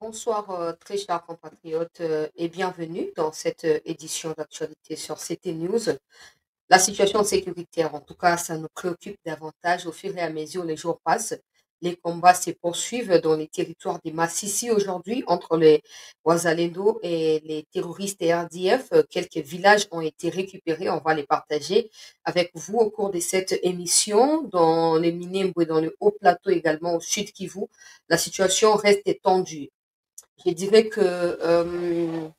Bonsoir, très chers compatriotes, et bienvenue dans cette édition d'actualité sur CT News. La situation sécuritaire, en tout cas, ça nous préoccupe davantage au fur et à mesure les jours passent. Les combats se poursuivent dans les territoires des Massissi aujourd'hui entre les Ouazalendo et les terroristes et RDF. Quelques villages ont été récupérés, on va les partager avec vous au cours de cette émission. Dans les Minembwe, dans le haut plateau également, au sud Kivu, la situation reste tendue. Je dirais que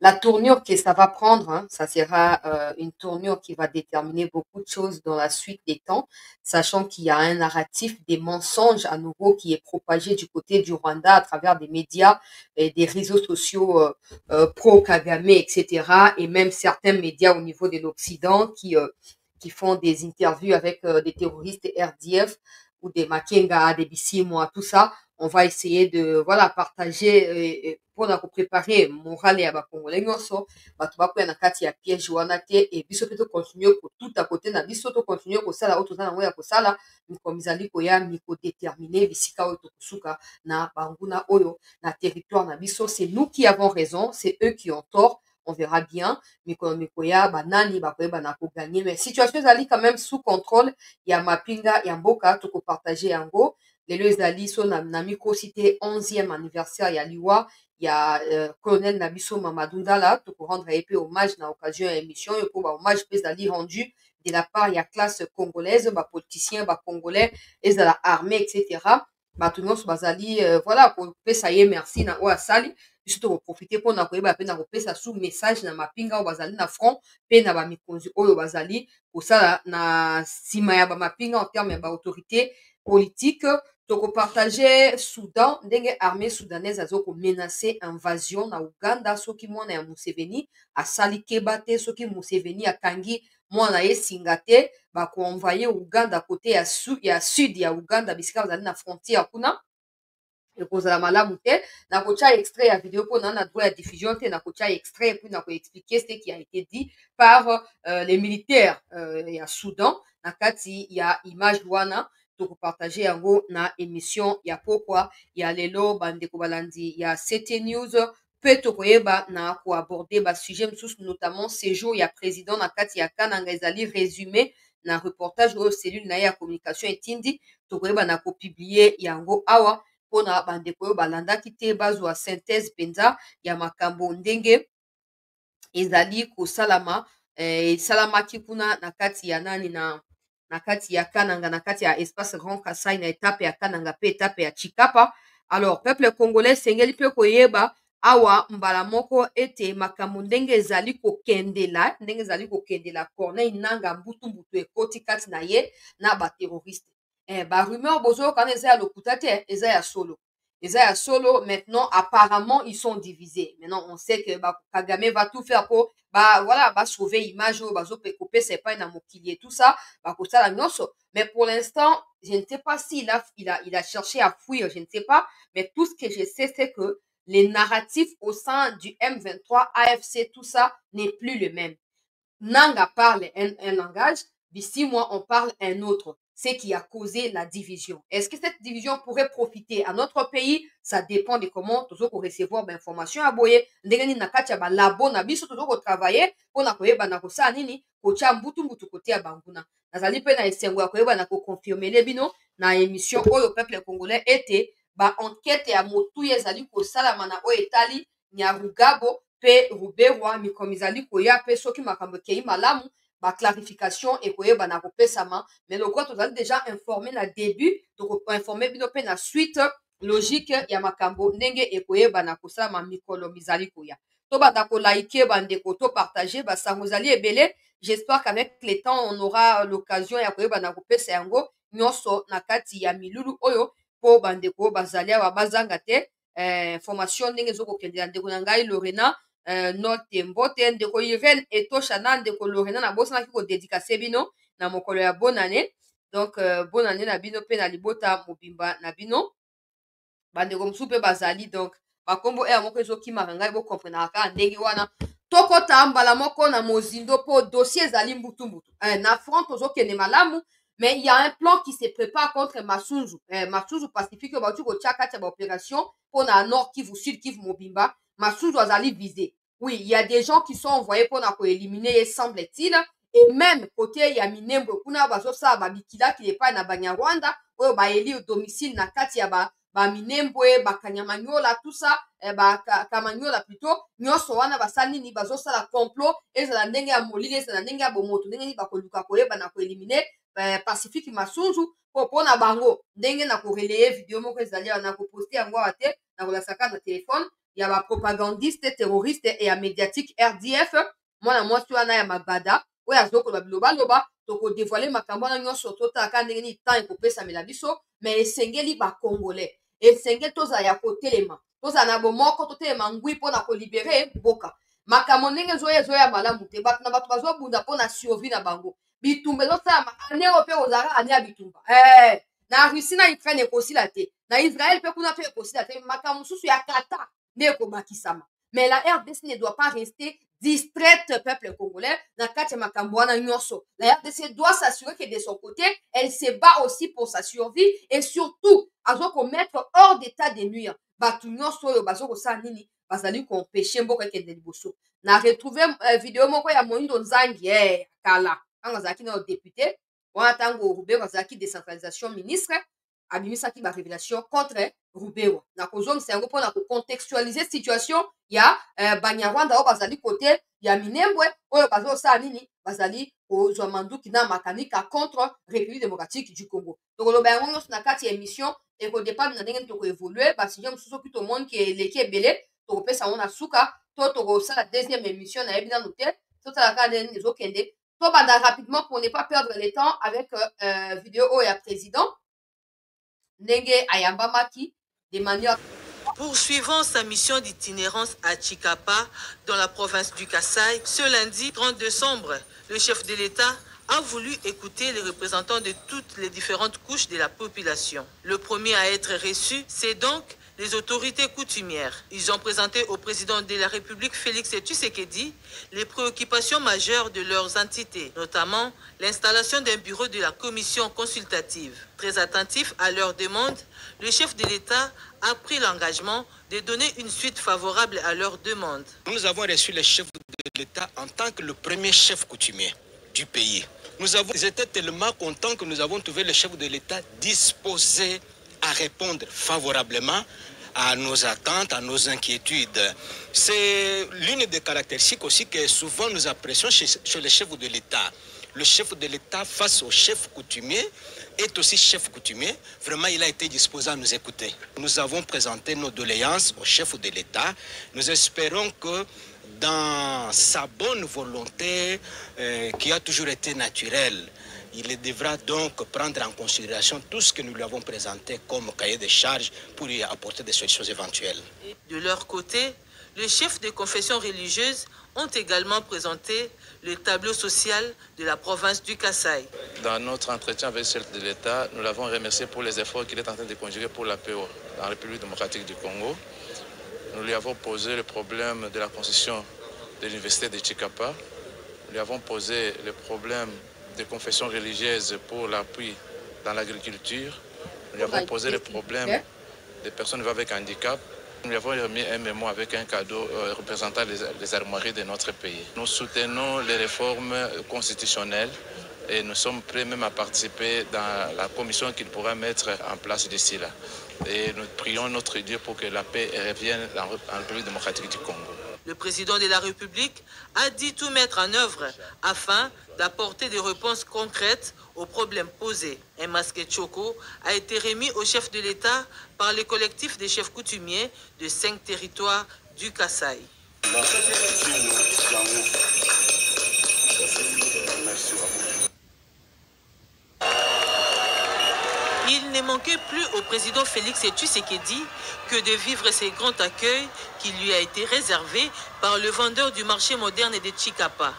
la tournure que ça va prendre, hein, ça sera une tournure qui va déterminer beaucoup de choses dans la suite des temps, sachant qu'il y a un narratif des mensonges à nouveau qui est propagé du côté du Rwanda à travers des médias et des réseaux sociaux pro-Kagame, etc. Et même certains médias au niveau de l'Occident qui font des interviews avec des terroristes RDF ou des Makenga, des Bissimo, tout ça. On va essayer de voilà partager pour préparer morale ya bakongolais nyonso bato bakoya na kati ya piège wana te et biso mpe tocontinue kotuta kote na biso tocontinue kosala oyo toza nango ya kosala miko mizali koya mikodétermine bisika oyo tokosuka na banguna oyo na territoire na biso. C'est nous qui avons raison, c'est eux qui ont tort. On verra bien mikolo mikoya banani bakoyeba na koganye, mais situation ezali quand même sous contrôle ya mapinga ya mboka tokopartage yango lelo ezali so na microcité 11e anniversaire ya liwa ya colonel na biso Mamadou Ndala tokorendre ye mpe hommage na occasion ya émission oyo mpo bahommage mpe ezali rendu de la part ya classe congolaise bapoliticien bacongolais ezala armée etc. bato nyonso bazali voilà kopesa ye merci na oyo asali biso tokoprofite mpona koyeba mpe na kopesa sous message na mapinga oyo bazali na front mpe na bamikonzi oyo bazali kosala na nsima ya bamapinga en terme ya baautorité politique. Tokopartage Soudan ndenge armée soudanaise azokomenace invasion na Uganda soki mwana ya Museveni asali keba te soki Museveni akangi mwana ye singa te bakoenvoye Uganda kote ya sud ya Uganda bisika bazali na frontière kuna ekozala malamu te nakotia extrait ya video mpona na droit ya diffusion te nakotia extrait puis nakoexpliquer ce qui a été dit par les militaires ya Soudan na kati ya image wana tokopartage yango na émission ya pokwa ya lelo bandeko balandi ya CT News mpe tokoyeba na koaborde basujet mosusu notamment séjour ya président na kati ya kananga ezali résumé na reportage oyo cellule na ye ya communication etindi tokoyeba na kopublie yango awa mpona bandeko oyo balandaki te bazwa synthèse mpenza ya makambo ndenge ezali kosalama esalamaki kuna na kati ya nani na kati ya kananga na kati ya espace grand kasai na etape ya kananga mpe etape ya chikapa. Alors peuple congolais esengeli mpe koyeba awa mbala moko ete makambo ndenge ezali kokendela Corneille Nanga mbutu ekoti kati na ye na baterroriste barumeur bozoyoka wana eza ya lokuta te eza ya solo maintenant apparemment ils sont divisés maintenant on sait que Kagame va tout faire pour voilà sauver image oyo bazokopesa epai na mokili et tout ça bakosala nyonso mais pour l'instant je ne sais pas si il a cherché à fuir, je ne sais pas, mais tout ce que je sais c'est que les narratifs au sein du M23 AFC tout ça n'est plus le même. Nanga parle un langage, d'ici moi on parle un autre, ce qui a causé la division. Est-ce que cette division pourrait profiter à notre pays? Ça dépend de comment toujours recevoir l'information à boye ndenge nini na kati ya balabo na biso toujours kotravailler mpona koyeba na kosala nini kotia mbutu kote ya banguna nazali mpe na esengo ya koyeba na koconfirmele bino na émission oyo peuple congolais ete baenquête ya motuya ezali kosalama na oyo etali Nyarugabo mpe Ruberwa mikomi ezali koya mpe soki makambo ekei malamu baclarification ekoyeba na kopesama mais lokwa tozali déjà informé na début tokoinforme bino mpe na suite logique ya makambo ndenge ekoyeba na kosalama mikolo mizali koya tobanda kolaike bandeko topartage basango ezali ebele. J'espère qu'avec le temps on aura l'occasion ya koyeba na kopesa yango nyonso na kati ya milulu oyo mpo bandeko bazali awa bazanga te formation ndenge ezokokendela ndeko na ngai Lorena note mbote ndeko Irene etosha na ndeko Lorena na bosanaki kodedikase bino na mokolo ya bonne année donc bonne année na bino mpe na libota mobimba na bino bandeko mosusu mpe bazali donc bakombo eya moko ezokimaka ngai bokomprenaka kaka ndenge wana tokota mbala moko na mozindo mpo dossier ezali mbutu na front tozokende malamu Mais il y a un plan qui se prépare contre Massunzu. Massunzu pacifique que tu as une opération pour la Nord Kivu, Sud Kivu, Mobimba. Massunzu a visé. Oui, il y a des gens qui sont envoyés pour éliminer, semble-t-il. Et même côté, il y a Minembo, kuna bazosa babikila qui n'est pas na Banyarwanda, oyo ba eli au domicile na kati ya ba Minembwe, ba Kanyamanyola, tout ça, Kamanyola plutôt, nyonso wana basali ni bazosala complot, ezala ndenge ya molili, ezala ndenge ya bomoto, ndenge ni bakoluka koyeba na koelimine Pacifique Massunzu mpona bango ndenge na koreleye video moko ezali na koposte yango awa te na kolasaka na telefone ya bapropagandiste terroriste e ya médiatique RDF mwana mwasi wana ya mabada oyo azokoloba bilobaloba tokodevoile makambo wana nyonso totalaka ndenge nini temps ekopesamela biso me esengeli bacongolais esengeli tozala ya kotelema tozala na bomoko totelema ngwi mpona kolibere mboka makambo ndenge ezoya malamu te bato na bato bazobunda mpona survie na bango bitumba ezosalama ane oyo mpe kozalaka ane ya bitumba na russie na ukraine ekosila te na israel mpe kuna mpe ekosila te makambo mosusu ya kata nde ekobakisama mais la RDC ne doit pas rester distraite peuple congolais na kati ya makambo wana nyonso la RDC doit s'assurer que de son côté elle se bat aussi pour sa survie et surtout azokomettre hors d'état de nuire bato nyonso oyo bazokosala nini bazali koempêche mboka ekende liboso na retrouve video moko ya moindo nzangi kala ntango azalaki na député wana ntango Rubero azalaki décentralisation ministre abimisaki barévélation contre Rubero na kozongisa yango mpona kocontextualize situation ya Banyarwanda oyo bazali kote ya Minembwe oyo bazosala nini bazali kozwa manduki na makanika contre République démocratique du Congo tokoloba yango nyonso na kati ya émission ekodépendre na ndenge nini tokoévolue basujet mosusu soki tomoni ke eleki ebele tokopesa yango na suka to tokosala deuxième émission nayebi nanu te totalaka ndenge nini ezokende tobanda rapidement pour ne pas perdre le temps avec vidéo oyo ya président ndenge ayambamaki de manière. Poursuivant sa mission d'itinérance à Chikapa, dans la province du Kasaï, ce lundi 30 décembre, le chef de l'État a voulu écouter les représentants de toutes les différentes couches de la population. Le premier à être reçu, c'est donc les autorités coutumières. Ils ont présenté au président de la République, Félix Tshisekedi, les préoccupations majeures de leurs entités, notamment l'installation d'un bureau de la commission consultative. Très attentif à leurs demandes, le chef de l'État a pris l'engagement de donner une suite favorable à leurs demandes. Nous avons reçu le chef de l'État en tant que le premier chef coutumier du pays. Nous étions tellement contents que nous avons trouvé le chef de l'État disposé à répondre favorablement à nos attentes, à nos inquiétudes. C'est l'une des caractéristiques aussi que souvent nous apprécions chez le chef de l'État. Le chef de l'État face au chef coutumier est aussi chef coutumier. Vraiment, il a été disposé à nous écouter. Nous avons présenté nos doléances au chef de l'État. Nous espérons que dans sa bonne volonté, qui a toujours été naturelle, il devra donc prendre en considération tout ce que nous lui avons présenté comme cahier de charges pour y apporter des solutions éventuelles. De leur côté, les chefs des confessions religieuses ont également présenté le tableau social de la province du Kasaï. Dans notre entretien avec le chef de l'État, nous l'avons remercié pour les efforts qu'il est en train de conjuguer pour la paix dans la République démocratique du Congo. Nous lui avons posé le problème de la construction de l'université de Chikapa. Nous lui avons posé le problème des confessions religieuses pour l'appui dans l'agriculture. Nous lui avons posé le problème des personnes vivant avec handicap. Nous lui avons remis un mémo avec un cadeau représentant les armoiries de notre pays. Nous soutenons les réformes constitutionnelles et nous sommes prêts même à participer dans la commission qu'il pourra mettre en place d'ici là. Et nous prions notre Dieu pour que la paix revienne en République démocratique du Congo. Le président de la République a dit tout mettre en œuvre afin d'apporter des réponses concrètes aux problèmes posés. Un masque Choco a été remis au chef de l'État par le collectif des chefs coutumiers de 5 territoires du Kasaï. Il ne manquait plus au président Félix Tshisekedi que de vivre ce grand accueil qui lui a été réservé par le vendeur du marché moderne de Chikapa.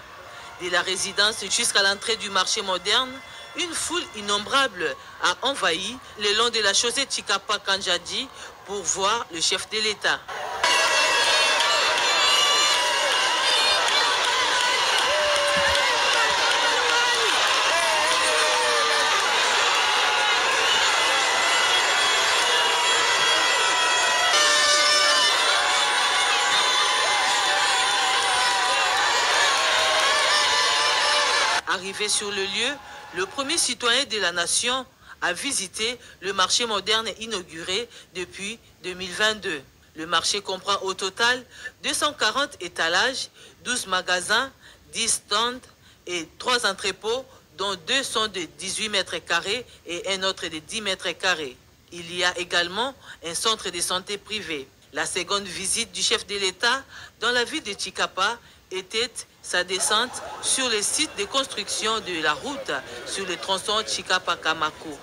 De la résidence jusqu'à l'entrée du marché moderne, une foule innombrable a envahi le long de la chaussée Chikapa-Kanjadi pour voir le chef de l'État. Arrivé sur le lieu, le premier citoyen de la nation a visité le marché moderne inauguré depuis 2022. Le marché comprend au total 240 étalages, 12 magasins, 10 stands et 3 entrepôts, dont 2 sont de 18 mètres carrés et un autre de 10 mètres carrés. Il y a également un centre de santé privé. La seconde visite du chef de l'État dans la ville de Chikapa était sa descente sur le site de construction de la route sur le tronçon Chikapa-Kamako.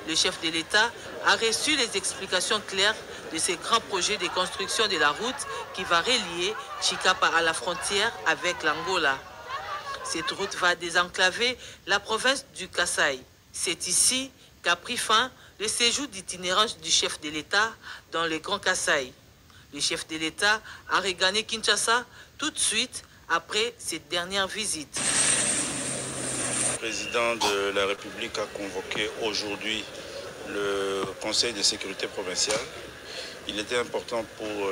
Le chef de l'État a reçu les explications claires de ce grand projet de construction de la route qui va relier Chikapa à la frontière avec l'Angola. Cette route va désenclaver la province du Kasaï. C'est ici qu'a pris fin le séjour d'itinérance du chef de l'État dans le Grand Kasaï. Le chef de l'État a regagné Kinshasa tout de suite après cette dernière visite. Le président de la République a convoqué aujourd'hui le Conseil de sécurité provincial. Il était important pour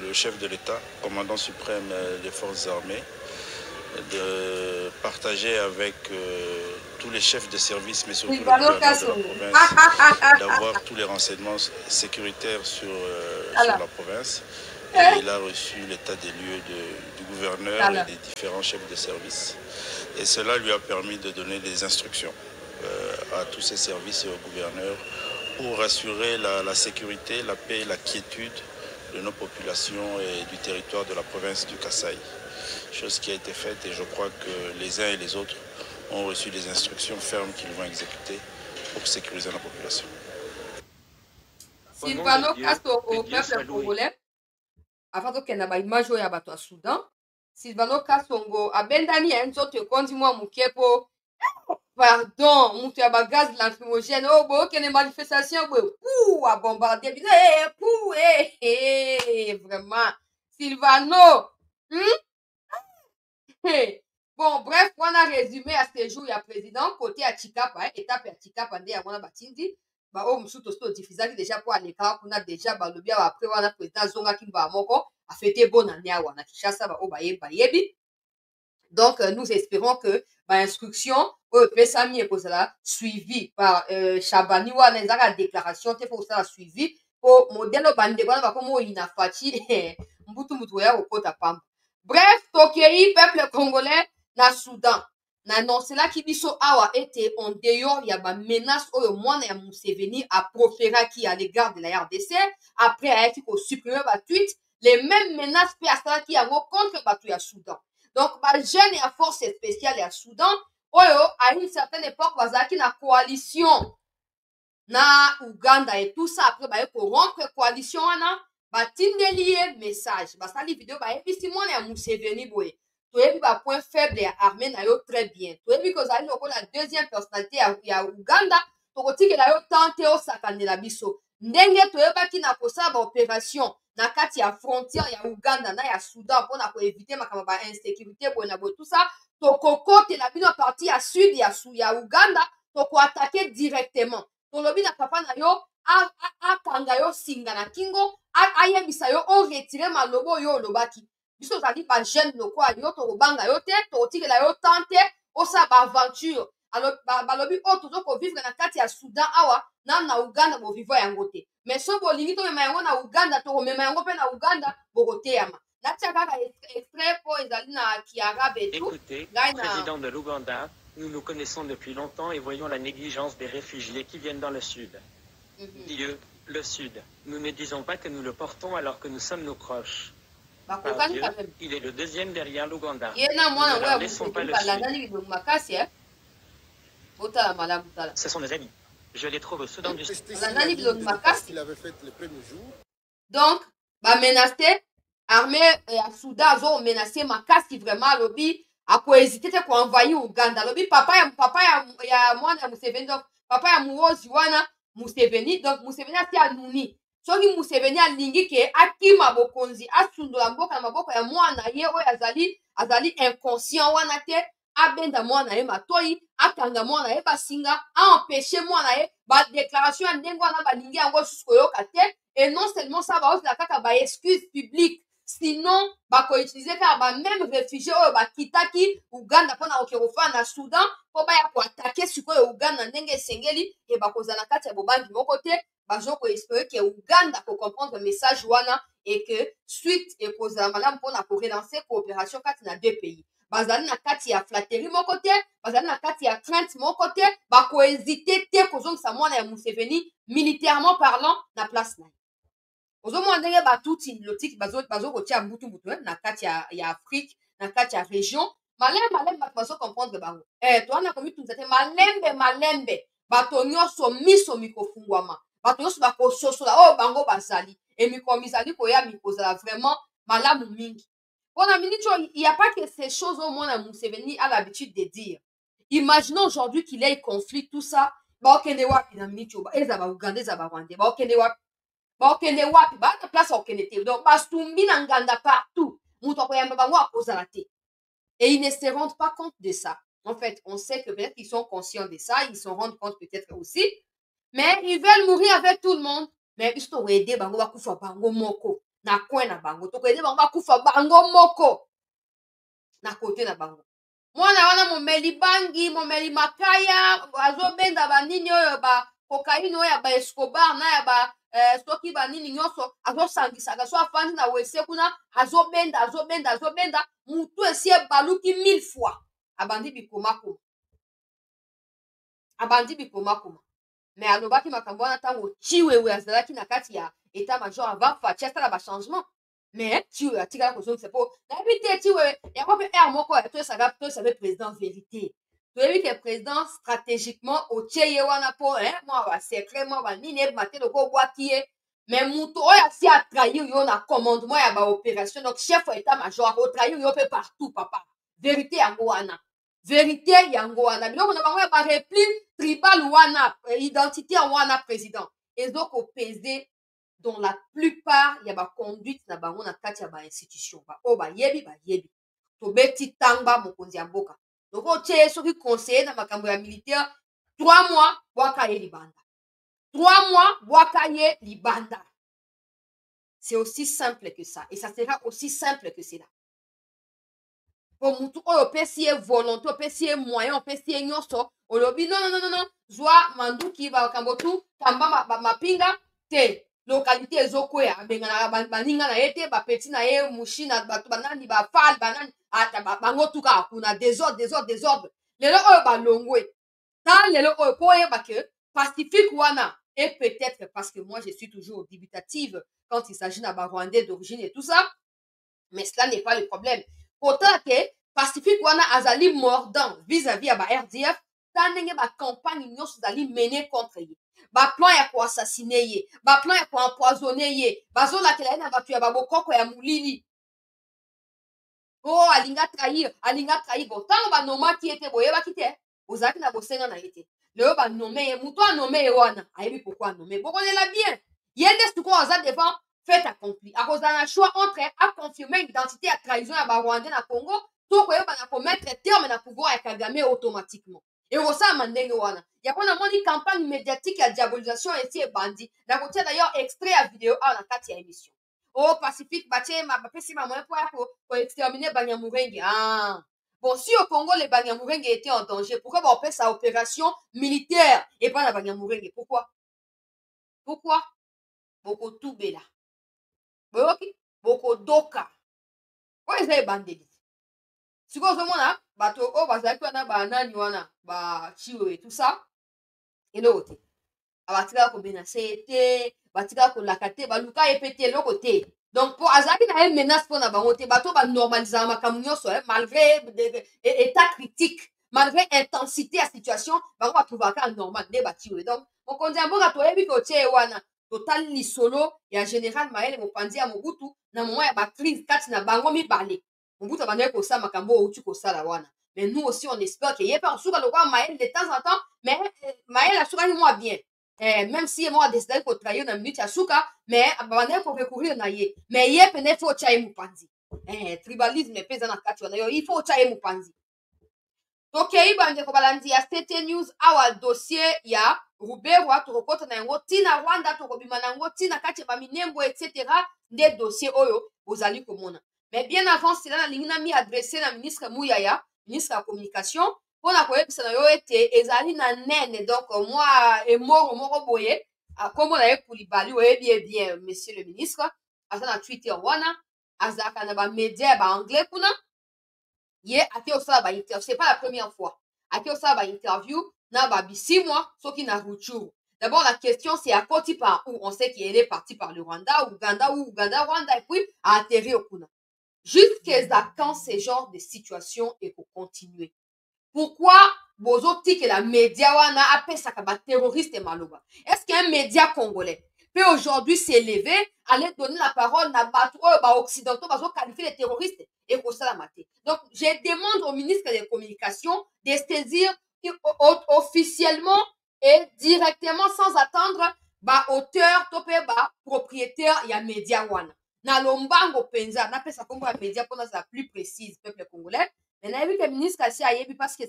le chef de l'État, commandant suprême des forces armées, de partager avec tous les chefs de service, mais surtout le gouverneur de la province, d'avoir tous les renseignements sécuritaires sur la province. Et il a reçu l'état des lieux du gouverneur et des différents chefs de service. Et cela lui a permis de donner des instructions à tous ces services et au gouverneur pour assurer la sécurité, la paix et la quiétude de nos populations et du territoire de la province du Kasaï. Chose qui a été faite et je crois que les uns et les autres ont reçu des instructions fermes qu'ils vont exécuter pour sécuriser la population. Sylvano Castro au peuple congolais, avant de qu'il y ait une image au Soudan, Sylvano Castro a bendani un autre continent moukepo. Pardon, mon tu as gaz lacrymogène, oh bon, qu'il y a une manifestation, pou, à bombarder, pou, vraiment, Sylvano, Bon, bref, on a résumé à ce jour, il y a président, côté à Chikapa, étape à Chikapa, on a batindi, bah, oh, m'sou tosto diffusé déjà pour aller car on a déjà, bah, le bien, après, on a président Zonga Kimba Moko, a fêté bonne année à Wana Kishasa, bah, oh, bah, yebi. Donc, nous espérons que l'instruction, Pesami et Kozala, suivi par Chabani, ou la déclaration, il faut ça suivi pour modèle bandegwana, comme il n'a pas mbutu mutuya au kota pam. Bref, Tokei, peuple congolais, na Soudan. Na non, c'est là qui biso awa été en dehors, il y a ba menace au moins ya Museveni à proférer qui à l'égard de la RDC, après a été au supprimer ba tweet, les mêmes menaces puis à ça qui a contre ba à Soudan. Donc, bah, jeune et à force spéciale à Soudan, à une certaine époque, bazaki na coalition na Uganda et tout ça, après, bah, pour rompre coalition, bah, tindelier message. Bah, ça, les vidéos, bah, et puis, si moi, on Museveni, boy, tu as vu, bah, point faible et armé, na yo très bien. Tu as vu que ça, la deuxième personnalité à Uganda, tu as vu que la yo tenté au sakane la biso. Ndenge, tu as vu qu'il na kosa, bah, opération. Na kati ya frontière ya Uganda na ya Soudan pour na éviter makama ba insécurité pour na tout ça to kokote la bino partie ya sud ya Uganda to ko attaquer directement to lobi na papa na yo a kanga yo singa na kingo a yebisa yo on retirer malobo yo lobaki biso zali ba jeune loko yo to banga yo te to tikela yo tenter o sa ba aventure alors balobi o to ko vivre na kati ya Soudan awa na Uganda bo vivre yango te. Mais si vous avez na Uganda, to mema yango pe na Uganda, bogoteyama. Extrait pour Écoutez, président de l'Ouganda, nous nous connaissons depuis longtemps et voyons la négligence des réfugiés qui viennent dans le sud. Dieu, le sud, nous ne disons pas que nous le portons alors que nous sommes nos proches. Par Dieu, il est le deuxième derrière l'Ouganda. Ne leur laissons pas le sud. Ce sont nos amis. Je les trouve au Soudan du Sud. qu'il avait fait le premier jour. Donc, bah menacé, armée à Soudan, ils ont menacé Makasi vraiment, lobby, à quoi hésiter pour envahir Ouganda. Lobby, papa ya moi, Museveni, donc, papa ya Muozi, wana, Museveni, donc, Museveni a été à Nouni. Soki Museveni a lingi ke akima bokonzi, asundola mboka na maboko ya mwana ye, oyo azali inconscient wana te, abenda mwana ye matoi akanga mwana ye basinga a empêché mwana ye ba déclaration ya ndenge wana balingi yango susu koyoka te et non seulement ça ba osala kaka ba excuse publique sinon bako utiliser car ba même réfugié oyo bakitaki Uganda pona okerofa na Soudan po ba ya ko attaquer sikoyo Uganda ndenge esengeli e bakoza na kati ya bobangi moko te bazo ko espérer que Uganda ko comprendre message wana et que suite et kozala malamu pona ko relancer coopération kati na deux pays bazali na kati ya flatterie moko te bazali na kati ya crainte moko te bako hésiter te kozongisa mwana ya Museveni militairement parlant na place na ozomona ndenge batuti lotiki bazokotia mbutu na kati ya Afrique na kati ya région malembe bato bazocomprendre bango towana komitunza te malembe bato nyonso miso mikofungwama bato nyonso bakososola oyo bango bazali emiko mizali koya mikozala vraiment malamu mingi mpona miniti oyo il y a pas que ces choses au moins Museveni a l'habitude de dire imaginons aujourd'hui qu'il ait conflit tout ça baokende wapi na miniti oyo eza bauganda eza barwandais baokende wapi bakende wapi bana place okende te donc bastumbi na nganda partout mutu akoyamba bango akozala te et ils ne se rendent pas compte de ça en fait on sait que peut-être qu'ils sont conscients de ça ils se rendent compte peut-être aussi mais ils veulent mourir avec tout le monde mais biso tokoyede bango bakufa bango moko na coin na bango tokoyede bango bakufa bango moko na kote na bango mwana wana momeli bangi momeli makaya azobenda banini oyo kokaini oyo ya baescobar na ya soki banini nyonso azosangisaka so afandi na wese kuna azobenda mutu esi ebaluki 1000 fois abandi bikomakoma mais alobaki makambo wana ntango Chiwewe azalaki na kati ya état major avant faci asala bachangement mais Chiwewe atikala kozongisa mpo nayebi te Chiwewe yango mpe aire moko toyesaka président vérité toyebi ke président stratégiquement otie ye wana mpo mwa basecret mwa banini eyebima te loko obwaki ye mais mutu oyo asi atrahir yo na commandement ya baopération donc chef ya état major akotrahir yo mpe partout papa vérité yango wana biloko na bango ya barepli tribal wana identité wana président ezokopese dans la plupart ya baconduite na bango na kati ya bainstitution oyo bayebi tobeti tangba mokonzi ya mboka donc otie soki conseiller na makambo ya militaire 3 mois bwaka ye libanda 3 mois bwaka ye libanda c'est aussi simple que ça et ça sera aussi simple que cela po mutu oyo opesi ye volonté opesi ye moyen opesi ye nyonso olobi non zwa manduki bakambo tu tamba mapinga te localité ezokwea abengana baninga na ye te bapeti na ye mushi na bato banani bafale banani bango tuka akuna désordre lelo oyo balongwe ta lelo oyo po oyeba ke pacifique wana et peut-être parce que moi je suis toujours dubitative quand il s'agit na barwandais d'origine et tout ça mais cela n'est pas le problème pourtant ke pacifique wana azali mordant vis-à-vis ya ba RDF ta ndenge bacampagne nyonso ezali mené contre ye baplan ya koassassine ye baplan ya koempoisonne ye bazolakela ye na bato ya babokoko ya molili alinga trahir bon ntango banomaki ye te boyebaki te ozalaki na bosenga na ye te lelo banome ye mutu anome ye wana ayebi pourquoi anome bokolela bien ye nde sikoyo aza devant fait accompli akozala na choix entre aconfirmer identité ya trahison ya barwandais na congo to koyeba na komettre terme na pouvoir ya kagame automatiquement ekosalama ndenge wana yango namoni campagne médiatique ya diabolisation esi ebandi nakotia d'ailleurs extrait ya video awa na kati ya émission pacifique batie bapesi bamoyen mpo ya koexterminer Banyamulenge bon si au Congo les Banyamulenge étaient en danger pourquoi baopesa opération militaire et pas na Banyamulenge pourquoi bokotubela boyoki bokodoka oyo eza ebandeli sikoyo ozomona bato oyo bazalaki wana banani wana bachiwewe tout ça eloko te batikala komenase ye te batikala kolaka te baluka ye mpe te eloko te donc mpo azalaki na ye menace mpo na bango te bato banormalizaka makambo nyonso malgré état critique malgré intensité ya situation bango batrouvaka normal nde bachiwewe donc mokonzi ya mboka toyebi ke otie ye wana totali lisolo ya général Mayele mopanzi ya Mobutu na moment ya bacrise kati na bango mibale Mobutu abandaki kosala makambo outi kosala wana mais nous aussi on espère que ye mpe asuka lokwa Mayele de temps en temps mais Mayele asukaki mwa bien même si ye moko adesidaki kotrahir na minute ya suka mais babandaki korecourir na ye mais ye pene il faut otya ye mopanzi tribalisme mpe eza na kati wana yo il faut otya ye mopanzi tokei bandeko balandi ya CT News awa dossier ya Ruberwa tokokota na yango tina Rwanda tokobima na yango tina kati ba minembo etc. des dossiers oyo ozali komona. Mais bien avant cela na lingi na mi adresser na ministre Mouyaya, ministre ya communication, pona koyebisa na yo ete ezali na nene donc moi emoro moko boye kombo na ye Koulibaly oyebi bien monsieur le ministre aza na Twitter wana azaka na ba média ba anglais kuna ye ake osala ba interview, c'est pas la première fois ake osala ba interview na ba bisimwa soki na Ruchuru. D'abord la question c'est à côté par où on sait qu'il est parti par le Rwanda, Ouganda Rwanda et puis a atterri au kuna. Jusqu'à quand ce genre de situation est pour continuer? Pourquoi bozo que la média wana apesaka ba terroriste maloba? Est-ce qu'un média congolais peut aujourd'hui s'élever, aller donner la parole na bato ba occidentaux bazo qualifier les terroristes et ko sala maté? Donc je demande au ministre des Communications de saisir officiellement et directement sans attendre ba auteur topé ba propriétaire ya média wana. Na lombango penza na pesa kombo ya média pour la plus précise peuple congolais. Mais na yebi que ministre kasi ayebi parce que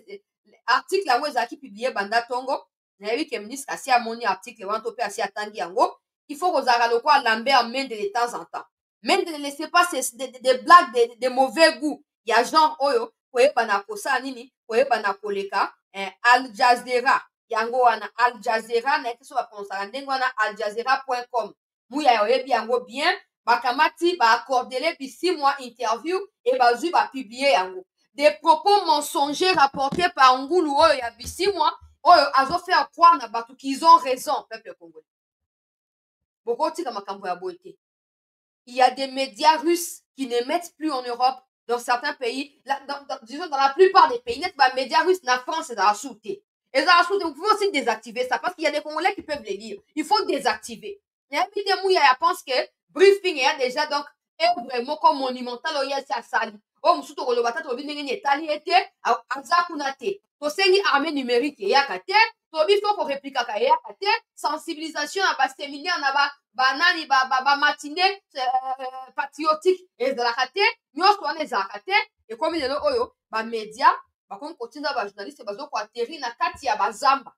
article yango ezaki publié banda tongo. Na yebi que ministre kasi amoni article wana topé asi atangi yango. Il faut kozala lokwa lamber en main de temps en temps. Mais ne laissez pas des blagues de mauvais goût. Il y a genre oyo koyeba na kosa nini koyeba na koleka Al Jazeera yango wana Al Jazeera na keso ba prononcer ndenge wana aljazeera.com. Muya oyebi yango bien. Bakamati ba accordele bi 6 mois interview et bazui ba publier yango des propos mensongers rapportés par Ngulu oyo ya bi 6 mois oyo azo faire croire na batu qu'ils ont raison peuple congolais. Bokoti ka makambo ya boité. Il y a des médias russes qui ne mettent plus en Europe dans certains pays disons dans la plupart des pays net ba médias russes na France et dans la souté. Et dans la souté vous pouvez aussi désactiver ça parce qu'il y a des Congolais qui peuvent les lire. Il faut désactiver. Et évidemment il y a pense que briefing est déjà donc vraiment comme monumental au yesi asali o musuto ko lobata to binenge etali ete azakuna te to sengi armée numérique ya kate to bi faut ko réplique ka ya kate sensibilisation à ba séminaire na ba banani ba matinée patriotique et de la kate nyoso wana za kate et comme lelo oyo ba média ba comme kotinda ba journaliste bazo ko atterrir na kati ya bazamba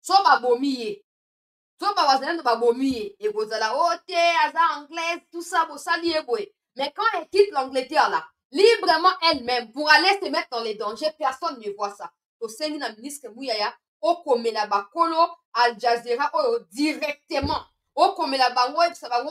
so ba bomiye. So bazalendo babomi et gozala ote aza anglaise tout ça bosali eboye. Mais quand elle quitte l'Angleterre là librement elle-même pour aller se mettre dans les dangers, personne ne voit ça. To sengi na ministre Mouyaya okomela bakolo Al Jazeera oyo directement okomela bango et ça bango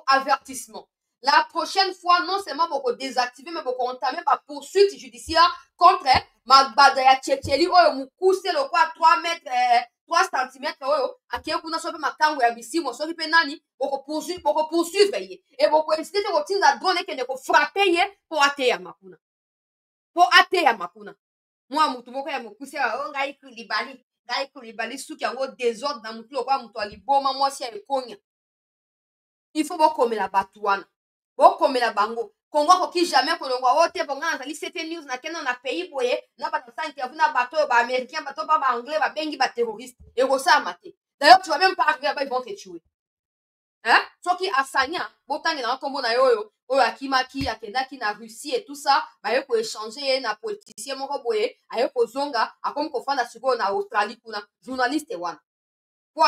avertissement. La prochaine fois non seulement beaucoup désactiver mais beaucoup entamer ma poursuite judiciaire contre Magbada ya Tchétchéli oyo mukuse le quoi 3 mètres 3 cm oyo akie kuna sope makango ya bisimo soki pe nani boko poursuivre ye et boko inciter ko tinza drone ke ne ko frapper ye pour ateya makuna moi mutu moko ya mukuse o ngai Koulibaly suki yango désordre na mutu lokwa mutu aliboma mwasi ya ekonya. Il faut bokomela batu wana bokomela bango Congo koki jamais kolongwa ote bonga nazali CT News na kena na pays boye na ba sa interview na bato ba américain bato ba anglais ba bengi ba terroriste et rosa maté. D'ailleurs tu vas même pas arriver là-bas, ils vont te tuer. Hein? Soki asanya botangi na kombo na yoyo oyo akimaki akendaki na Russie et tout ça ba yo ko échanger na politicien moko boye ayo ko zonga akomi ko fanda siko na Australie kuna journaliste wana. Pour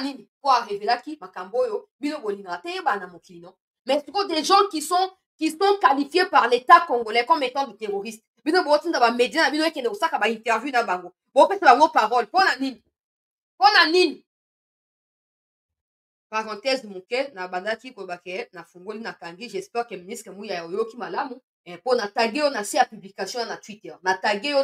nini pour révéler ki makambo yo bino bolinga te ba na mokino. Mais c'est des gens qui sont qualifiés par l'État congolais comme étant des terroristes. Bino botin da ba média bino ke ne osaka ba interview na bango. Bo pesa bango parole. Pona nini? Parenthèse moke na bandaki ko bake na fungoli na kangi, j'espère que ministre Mouyaya oyoki malamu pour na taguer na si publication na Twitter. Na taguer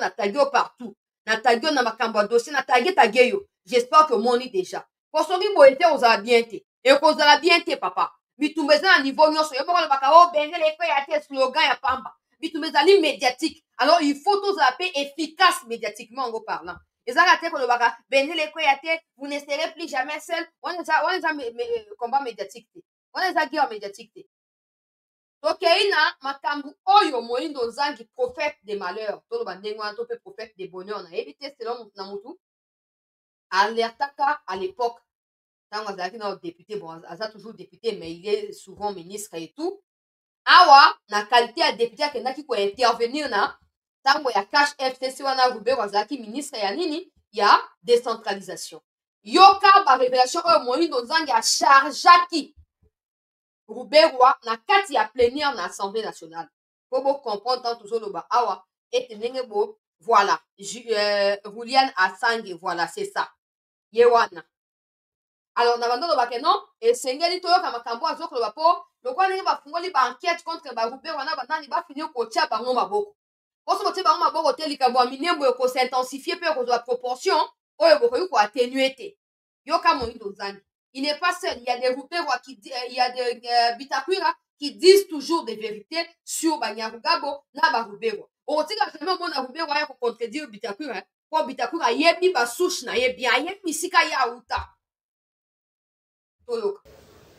partout. Na taguer na makambo dossier na taguer yo. J'espère que moni déjà. Pour soki boete ozala bien te. Et kozala bien te papa. Bitumbeza na niveau nyonso yo moko baka o bengele ko ya te slogan ya pamba bitumbeza li médiatique alors il faut tous appeler efficace médiatiquement en parlant ezaka te ko baka bengele ko ya te vous ne serez plus jamais seul on est combat médiatique on est guerre médiatique donc ina makambu oyo moindo nzangi prophète des malheurs to ba ndengwa to pe prophète des bonheurs na éviter selon na mutu alertaka à l'époque. Tant azalaki na député bon aza toujours député mais il est souvent ministre et tout awa na qualité ya député akendaki ko intervenir na tango ya cash FCC wana Rubero azalaki ministre ya nini il y a décentralisation. Yoka ba révélation Moïndo Nzangi a chargeaki Rouberwa na kati ya plénière na Assemblée nationale. Pour vous comprendre tant toujours le ba awa et tenenge bo voilà Julian Assange voilà c'est ça. Yewana. Alors na bando ba ke non et sengeli toyo ka makambo azoko le ba po lokwa ndenge ba fungoli ba enquête contre ba Rouberwa na banani ba finir ko tia bango maboko. Oso ko tia bango maboko te likambo ya minembo ko s'intensifier pe ko za proportion oyo bokoyi ko atténuer te. Yoka Moïndo Nzangi. Il n'est pas seul. Il y a des Rouberwa il y a des Bitakwira qui disent toujours des vérités sur Banyarugabo na ba Rouberwa. On tient jamais mon Rouberwa ya ko contredire Bitakwira. Pour Bitakwira yebi ba souche na yebi yebi sika ya uta.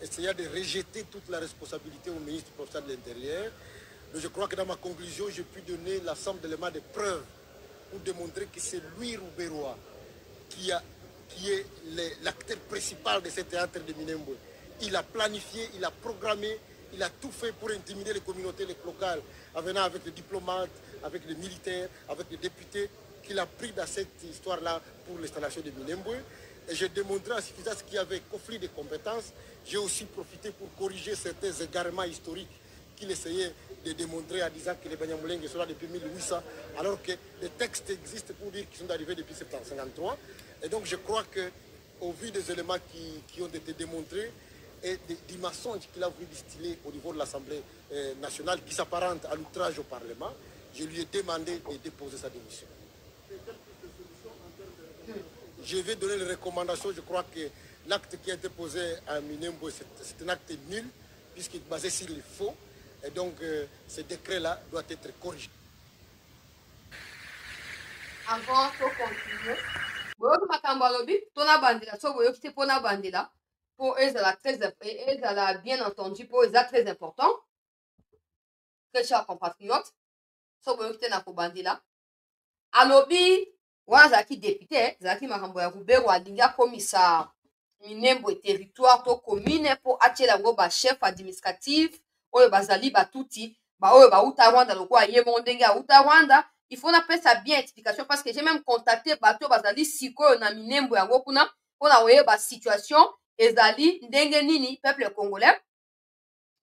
Essayer de rejeter toute la responsabilité au ministre professeur de l'Intérieur. Mais je crois que dans ma conclusion, j'ai pu donner l'ensemble d'éléments de preuves pour démontrer que c'est lui, Rouberwa, qui est l'acteur principal de ce théâtre de Minembwe. Il a planifié, il a programmé, il a tout fait pour intimider les communautés locales, en venant avec les diplomates, avec les militaires, avec les députés, qu'il a pris dans cette histoire-là pour l'installation de Minembwe. Et j'ai démontré en suffisance qu'il y avait conflit de compétences. J'ai aussi profité pour corriger certains égarements historiques qu'il essayait de démontrer en disant que les Banyamulenge sont là depuis 1800, alors que les textes existent pour dire qu'ils sont arrivés depuis 1753. Et donc je crois qu'au vu des éléments qui ont été démontrés et des mensonges qu'il a voulu distiller au niveau de l'Assemblée nationale qui s'apparente à l'outrage au Parlement, je lui ai demandé de déposer sa démission. Je vais donner les recommandations. Je crois que l'acte qui a été posé à Minembwe, c'est un acte nul, puisqu'il est basé sur les faux. Et donc, ce décret-là doit être corrigé. Avant de continuer, boyoki makambo alobi tona bandela so boyoki te pona bandela po ezala bien entendu po eza très important. Très chers compatriotes, so boyoki te na ko bandela alobi wana azalaki député ezalaki makambo ya Rouberwa alingi akomisa Minembwe territoire to commune po atiela yango bachef administratif oyo bazali batuti oyo bauta Rwanda lokola ye mo ndenge auta Rwanda. Il faut napesa bien explication parce que j'ai même contacté bato bazali sikoyo na Minembwe yango kuna pona oyeba situation ezali ndenge nini peuple congolais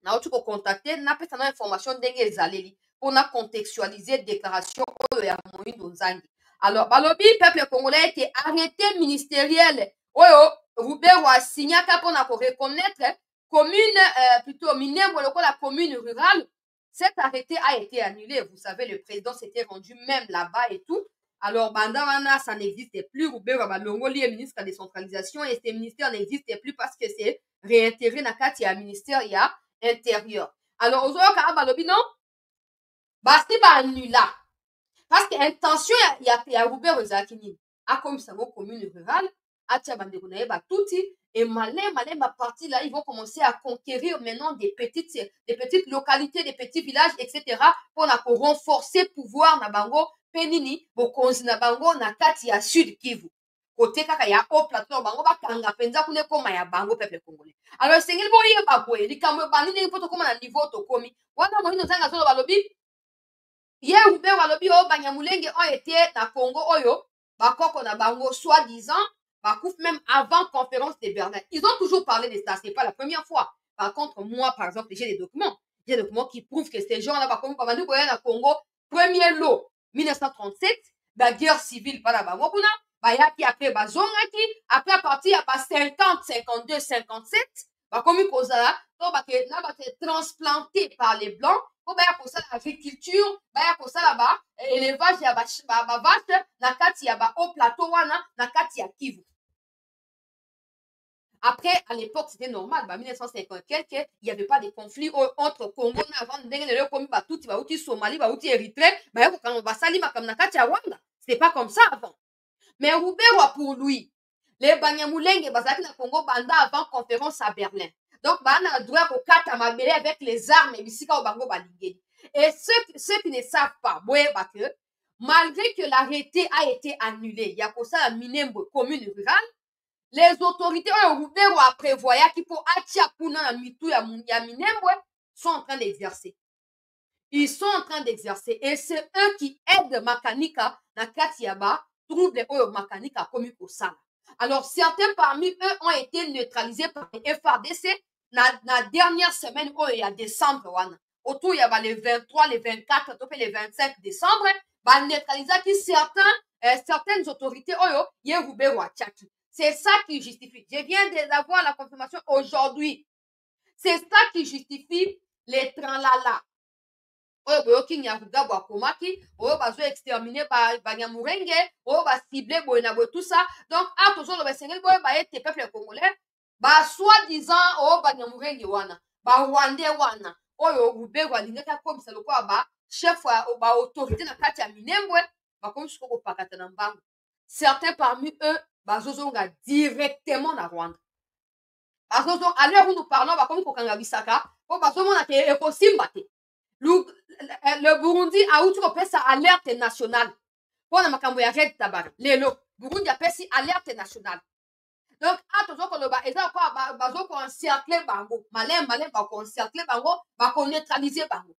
na otu ko contacter napesa na information ndenge ezaleli pona contextualiser déclaration oyo ya Moïndo Nzangi. Alors balobi peuple congolais était arrêté ministériel oyo Rouberwa signaka pona ko reconnaître commune plutôt Minembwe lokola commune rurale. Cet arrêté a été annulé. Vous savez, le président s'était rendu même là-bas et tout. Alors, Bandawana, ça n'existait plus. Rouberwa Longoli est ministre de la décentralisation et ces ministères n'existaient plus parce que c'est réintégré dans le ministère intérieur. Alors, aujourd'hui, Karabalobi, non? Basti annula. Parce que l'intention, il y a Rouberwa Zakini. A comme ça, commune rurale, a Tiabandekounaye, Batouti. Et malin, ma partie là, ils vont commencer à conquérir maintenant des petites localités, des petits villages, etc. pour renforcer le pouvoir na bango penini, bokonzi na bango na kati ya Sud Kivu. Côté kaka ya au plateau bango ba kanga penza kune koma ya bango peuple congolais. Alors c'est ngeli boye ba boye, likambo banini poto koma na niveau to komi. Wana Moïndo Nzangi solo balobi. Hier Rouberwa balobi o Banyamulenge ont été na Congo oyo, ba koko na bango soi-disant Bakouf, même avant conférence de Berlin. Ils ont toujours parlé de ça. Ce n'est pas la première fois. Par contre, moi, par exemple, j'ai des documents. J'ai des documents qui prouvent que ces gens-là, comme Babandou Boyan à Congo, premier lot, 1937, la guerre civile, par la Bangokuna, Bayaki après Bazongaki, après à partir à 50, 52, 57, comme il cause là, donc, là, transplanté par les Blancs, pour ça l'agriculture, pour ça là-bas, élevage, ya vache, na kati ya au plateau, na kati ya Kivu. Après, à l'époque, c'était normal. 1950 quelques, il n'y avait pas de conflit entre Congo avant de Somalie, Érythrée, c'était pas comme ça avant. Mais Rouberwa pour lui, les Banyamulenge bazaki na Congo banda avant conférence à Berlin. Donc, bana a droit au katamabele avec les armes et bisika au bango balingeli. Et ceux qui ne savent pas, malgré que l'arrêté a été annulé, il y a pour ça la Minembwe commune rurale, les autorités ont Rouberwa prévoyant qu'il faut atia kuna na mitu ya Minembwe sont en train d'exercer. Ils sont en train d'exercer et c'est eux qui aident Makanika na Katiaba trouble mécanique à commis pour ça. Alors, certains parmi eux ont été neutralisés par les FARDC la dernière semaine, il y a décembre, autour, il y a les 23, les 24, les 25 décembre, neutraliser qui certaines autorités, c'est ça qui justifie. Je viens d'avoir la confirmation aujourd'hui. C'est ça qui justifie les tranlala. Exterminé par Banyamurenge, ciblé, tout ça. Donc, le peuple congolais, soi-disant, Banyamurenge wana, Rwandais wana, Rubé walingaka comme ça le quoi, chef autorité na kati ya Minembwe, comme ce qu'on pakata na mbangu. Certains parmi eux, bazozonga directement na Rwanda. À l'heure où nous parlons, comme Kokanga Bisaka, bazomona ke ekosimbate. Le Burundi a eu sa alerte nationale. Pour la makambo ya Red Tabara. Lelo, Burundi a fait alerte nationale. Donc, attention que le bas, et ça, bazo ko encercler bango. Malin, ba ko encercler bango, ba ko neutraliser bango.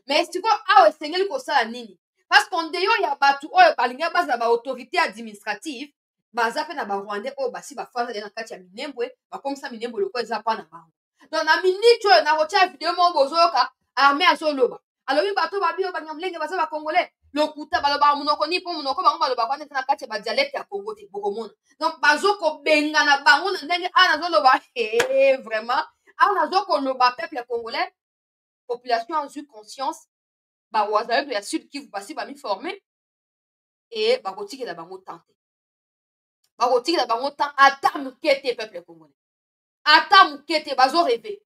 Mais si quoi, sengeli ko sala nini? Parce qu'on deyo ya batu, balinga base ba autorité administrative, baza pe na ba Rwandais, basi ba faza na kati ya Minembwe, ba comme ça Minembwe le ko eza pa na bango. Donc, na minute, na rotia vidéo mo bozoka, armée azoloba. Alors, oui, bato ba bio banyamlenge baza ba congolais. Lokuta baloba munoko ni po munoko bango baloba kwa neta na kati ba dialecte ya Congo te bokomona. Donc bazoko benga na bango na ndenge ana zoloba vraiment ana zoko loba peuple congolais population a eu conscience ba wazalé de la sud qui vous passer ba mi former et ba kotiki na bango tante. Ba kotiki na bango tant ata mukete peuple congolais. Ata mukete bazo rêver.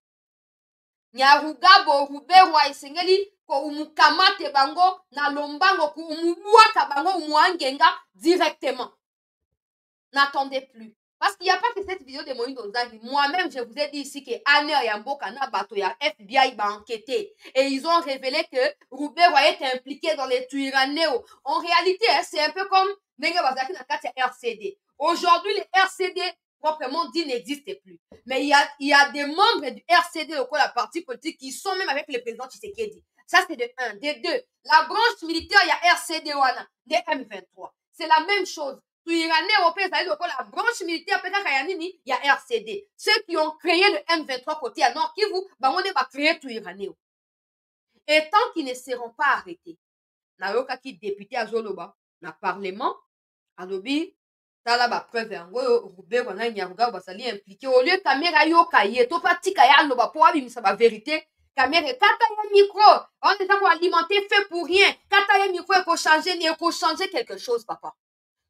Nyarugabo Ruberwa esengeli ko umukamate bango na lombango ko umubuaka bango umuangenga directement. N'attendez plus. Parce qu'il n'y a pas que cette vidéo de Moïse Donzagi. Moi-même, je vous ai dit ici que Aner Yamboka na bato ya FBI va enquêter. Et ils ont révélé que Ruberwa est impliqué dans les tueries. En réalité, c'est un peu comme Nenga Bazaki na kati ya RCD. Aujourd'hui, les RCD proprement dit n'existe plus. Mais il y a des membres du RCD, la partie politique, qui sont même avec le président Tshisekedi. Ça, c'est de 1. De 2, la branche militaire, il y a RCD, des M23. C'est la même chose. La branche militaire, il y a RCD. Ceux qui ont créé le M23 côté à Nord Kivu, on va créer tout Iranien. Et tant qu'ils ne seront pas arrêtés, Nayoka qui député à Zoloba, dans le Parlement, à Lobi, tala ba preuve yango Robert wana Nyaruga basali impliqué au lieu caméra yo kaye to patika ya loba po abimisa ba vérité caméra kata ya micro on est pour alimenter fait pour rien kata ya micro il faut changer quelque chose papa.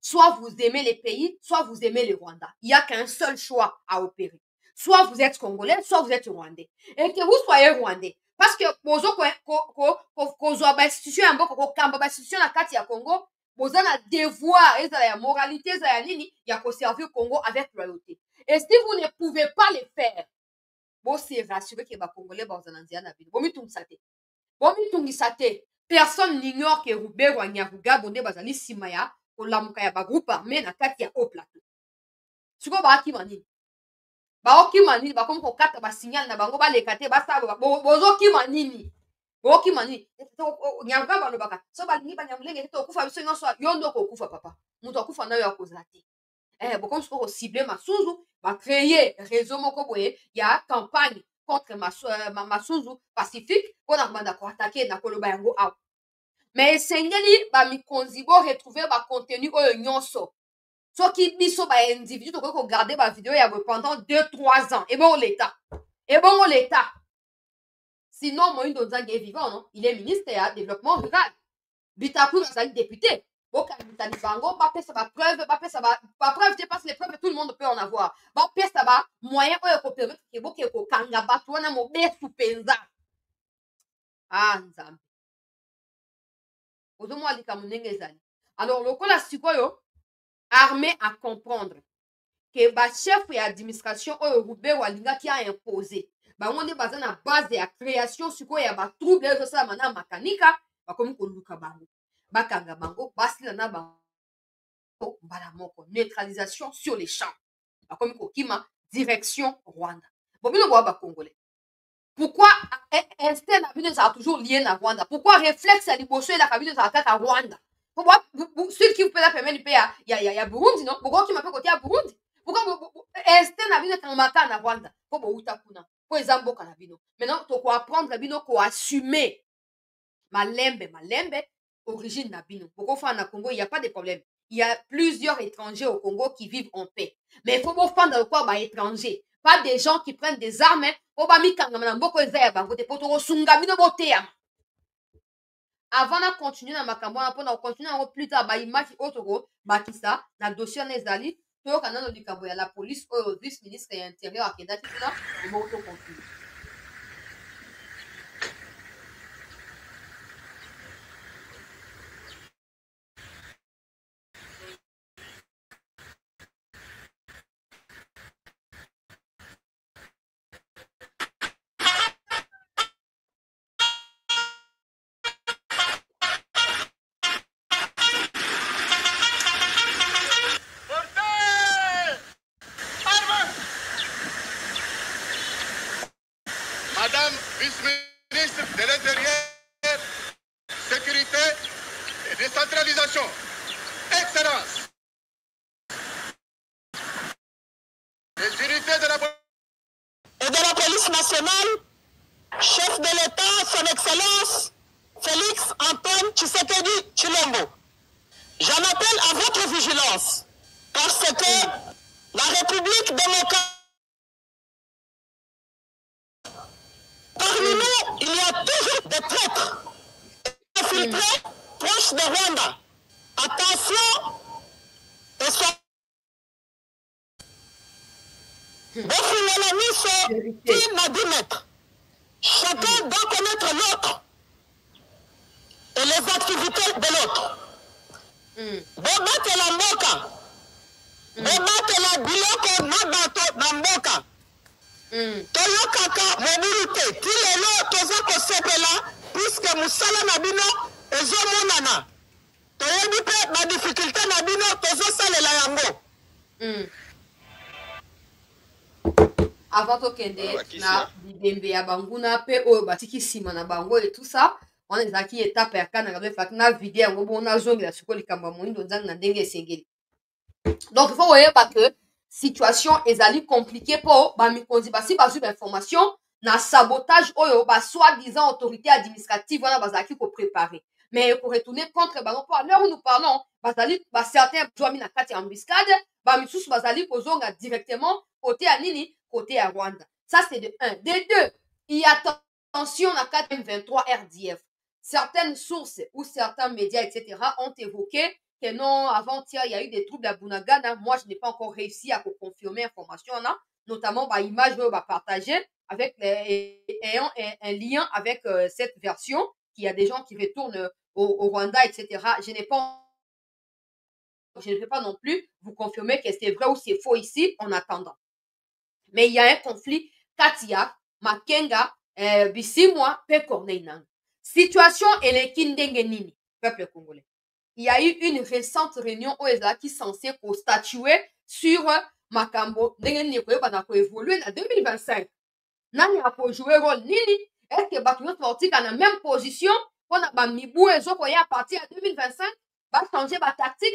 Soit vous aimez les pays, soit vous aimez le Rwanda. Il y a qu'un seul choix à opérer. Soit vous êtes congolais, soit vous êtes rwandais. Et que vous soyez rwandais parce que bozo ko zo ba institution ya mboko ko kamba ba institution na kati ya Congo. Vous avez un devoir, et la moralité, il y a servir le Congo avec loyauté. Et si vous ne pouvez pas le faire, vous serez rassuré que les Congolais vont en dire la vie. Personne n'ignore que Roubert ou Nyaruga, Bonde Bazali Simaya, ou la Mukaya Bagroupe armé na kati ya au plateau. Ce qu'on va qui mani. Ba oki mani, ba comme ko kata ba signal na bango ba le kate ba sa ba bozo ki manini. Oki mani Nyaruga ba no baka so ba lingi ba nyamulenge to kufa biso nyonso yondo ko kufa papa muto akufa na yo akozati comme ko cibler Masuzu ba créer réseau moko boye ya campagne contre Masuzu Pacifique pour na banda ko attaquer na koloba yango aw mais sengeli ba mikonzi bo retrouver ba contenu oyo nyonso so ki biso ba individu to ko garder ba vidéo ya pendant 2-3 ans et bon l'état. Sinon, Moïse Donzang est vivant, non? Il est ministre de développement rural. Bitakou, il est député. Bon, quand il est bango, ça va preuve, preuve, je pense les preuves, tout le monde peut en avoir. Ça va moyen, coopérer, que vous, que vous, kangaba, tu as mon bête sous penza. Ah, nzambe. Ozomo ali kamunenge zali. Alors, le cola sikoyo, armé à comprendre que ba chef et administration, Roubert Walinga qui a imposé. On est basé na base de la création sur quoi il y a ba trouble de ça mana makanika ba comme ko luka bango ba kanga bango basi na bango bala moko neutralisation sur les champs ba comme ko kima direction Rwanda bobilo ba congolais. Pourquoi instinct na bino ça toujours lié na Rwanda? Pourquoi réflexe à liboso la kabino ça attaque à Rwanda? Celui qui vous peut la permettre, il y a Burundi, non? Pourquoi qui m'appelle côté à Burundi? Pourquoi est-ce que Nabino est en matin à Rwanda? Pour Utakuna, pour Zambo Kanabino. Maintenant, tu dois apprendre Nabino qu'on assumer Malembe, origine Nabino. Pourquoi faire en Congo, il n'y a pas de problème. Il y a plusieurs étrangers au Congo qui vivent en paix. Mais il faut pas prendre quoi, bah, étrangers. Pas des gens qui prennent des armes, pour pas mi kangama mboko zeba, pour te poto sungamino botea. Avant de continuer dans ma campagne, pour continuer plus tard, bah, image autre, bah, qui ça, dans le dossier Nezali, tout canal du Cabo, la police, au vice-ministre et intérieur, à Kenda, tout ça, le mot continue. Madame vice-ministre de l'Intérieur, Sécurité et Décentralisation, Excellence, les unités de la police nationale, chef de l'État, son Excellence, Félix Antoine Tshisekedi Tshilombo. J'en appelle à votre vigilance parce que la République démocratique, parmi nous, il y a toujours des traîtres infiltrés proches de Rwanda. Attention et soyez. Qui n'a 10 mètres. Chacun doit connaître l'autre et les activités de l'autre. Bobate la mboka. Bobate la biloko na bato na mboka. Toyokaka mobilité. Tilelo toza kosepela puisque musala na bino ezomonana. Toyebi pe ba difficulté na bino tozosalela yango. Avant to kende na bidembe ya banguna pe oyo batiki sima na bango et tout ça. On est zaki étape ya kana gabe fak na vidéo ngo bona zongi la siko likamba moindo nzang na ndenge esengeli. Donc il faut voir que situation ezali compliquée pour ba mikonzi basi bazu d'information na sabotage oyo ba soi-disant autorité administrative wana bazaki ko préparer. Mais pour retourner contre bango pour à l'heure où nous parlons, bazali ba certains joami na kati embuscade, ba misusu bazali kozonga directement côté à nini, côté à Rwanda. Ça c'est de 1. De 2, il y a tension na 4M23 RDF. Certaines sources ou certains médias, etc., ont évoqué que non, avant-hier, il y a eu des troubles à Bunagana. Moi, je n'ai pas encore réussi à confirmer l'information, notamment par image partagée avec ayant un lien avec cette version, qu'il y a des gens qui retournent au Rwanda, etc. Je ne peux pas non plus vous confirmer que c'est vrai ou c'est faux ici en attendant. Mais il y a un conflit, Katia, Makenga, Bisimwa, Pe Corneille. Situation Elekindengenini, peuple congolais. Il y a eu une récente réunion au ESA qui est censée statuer sur Makambo. Ndengenini ko évoluer en 2025. Nani a jouer rôle nini? Est-ce que Bakino sportif a la même position pour na mibu ezoko ya partir à 2025 va changer ba tactique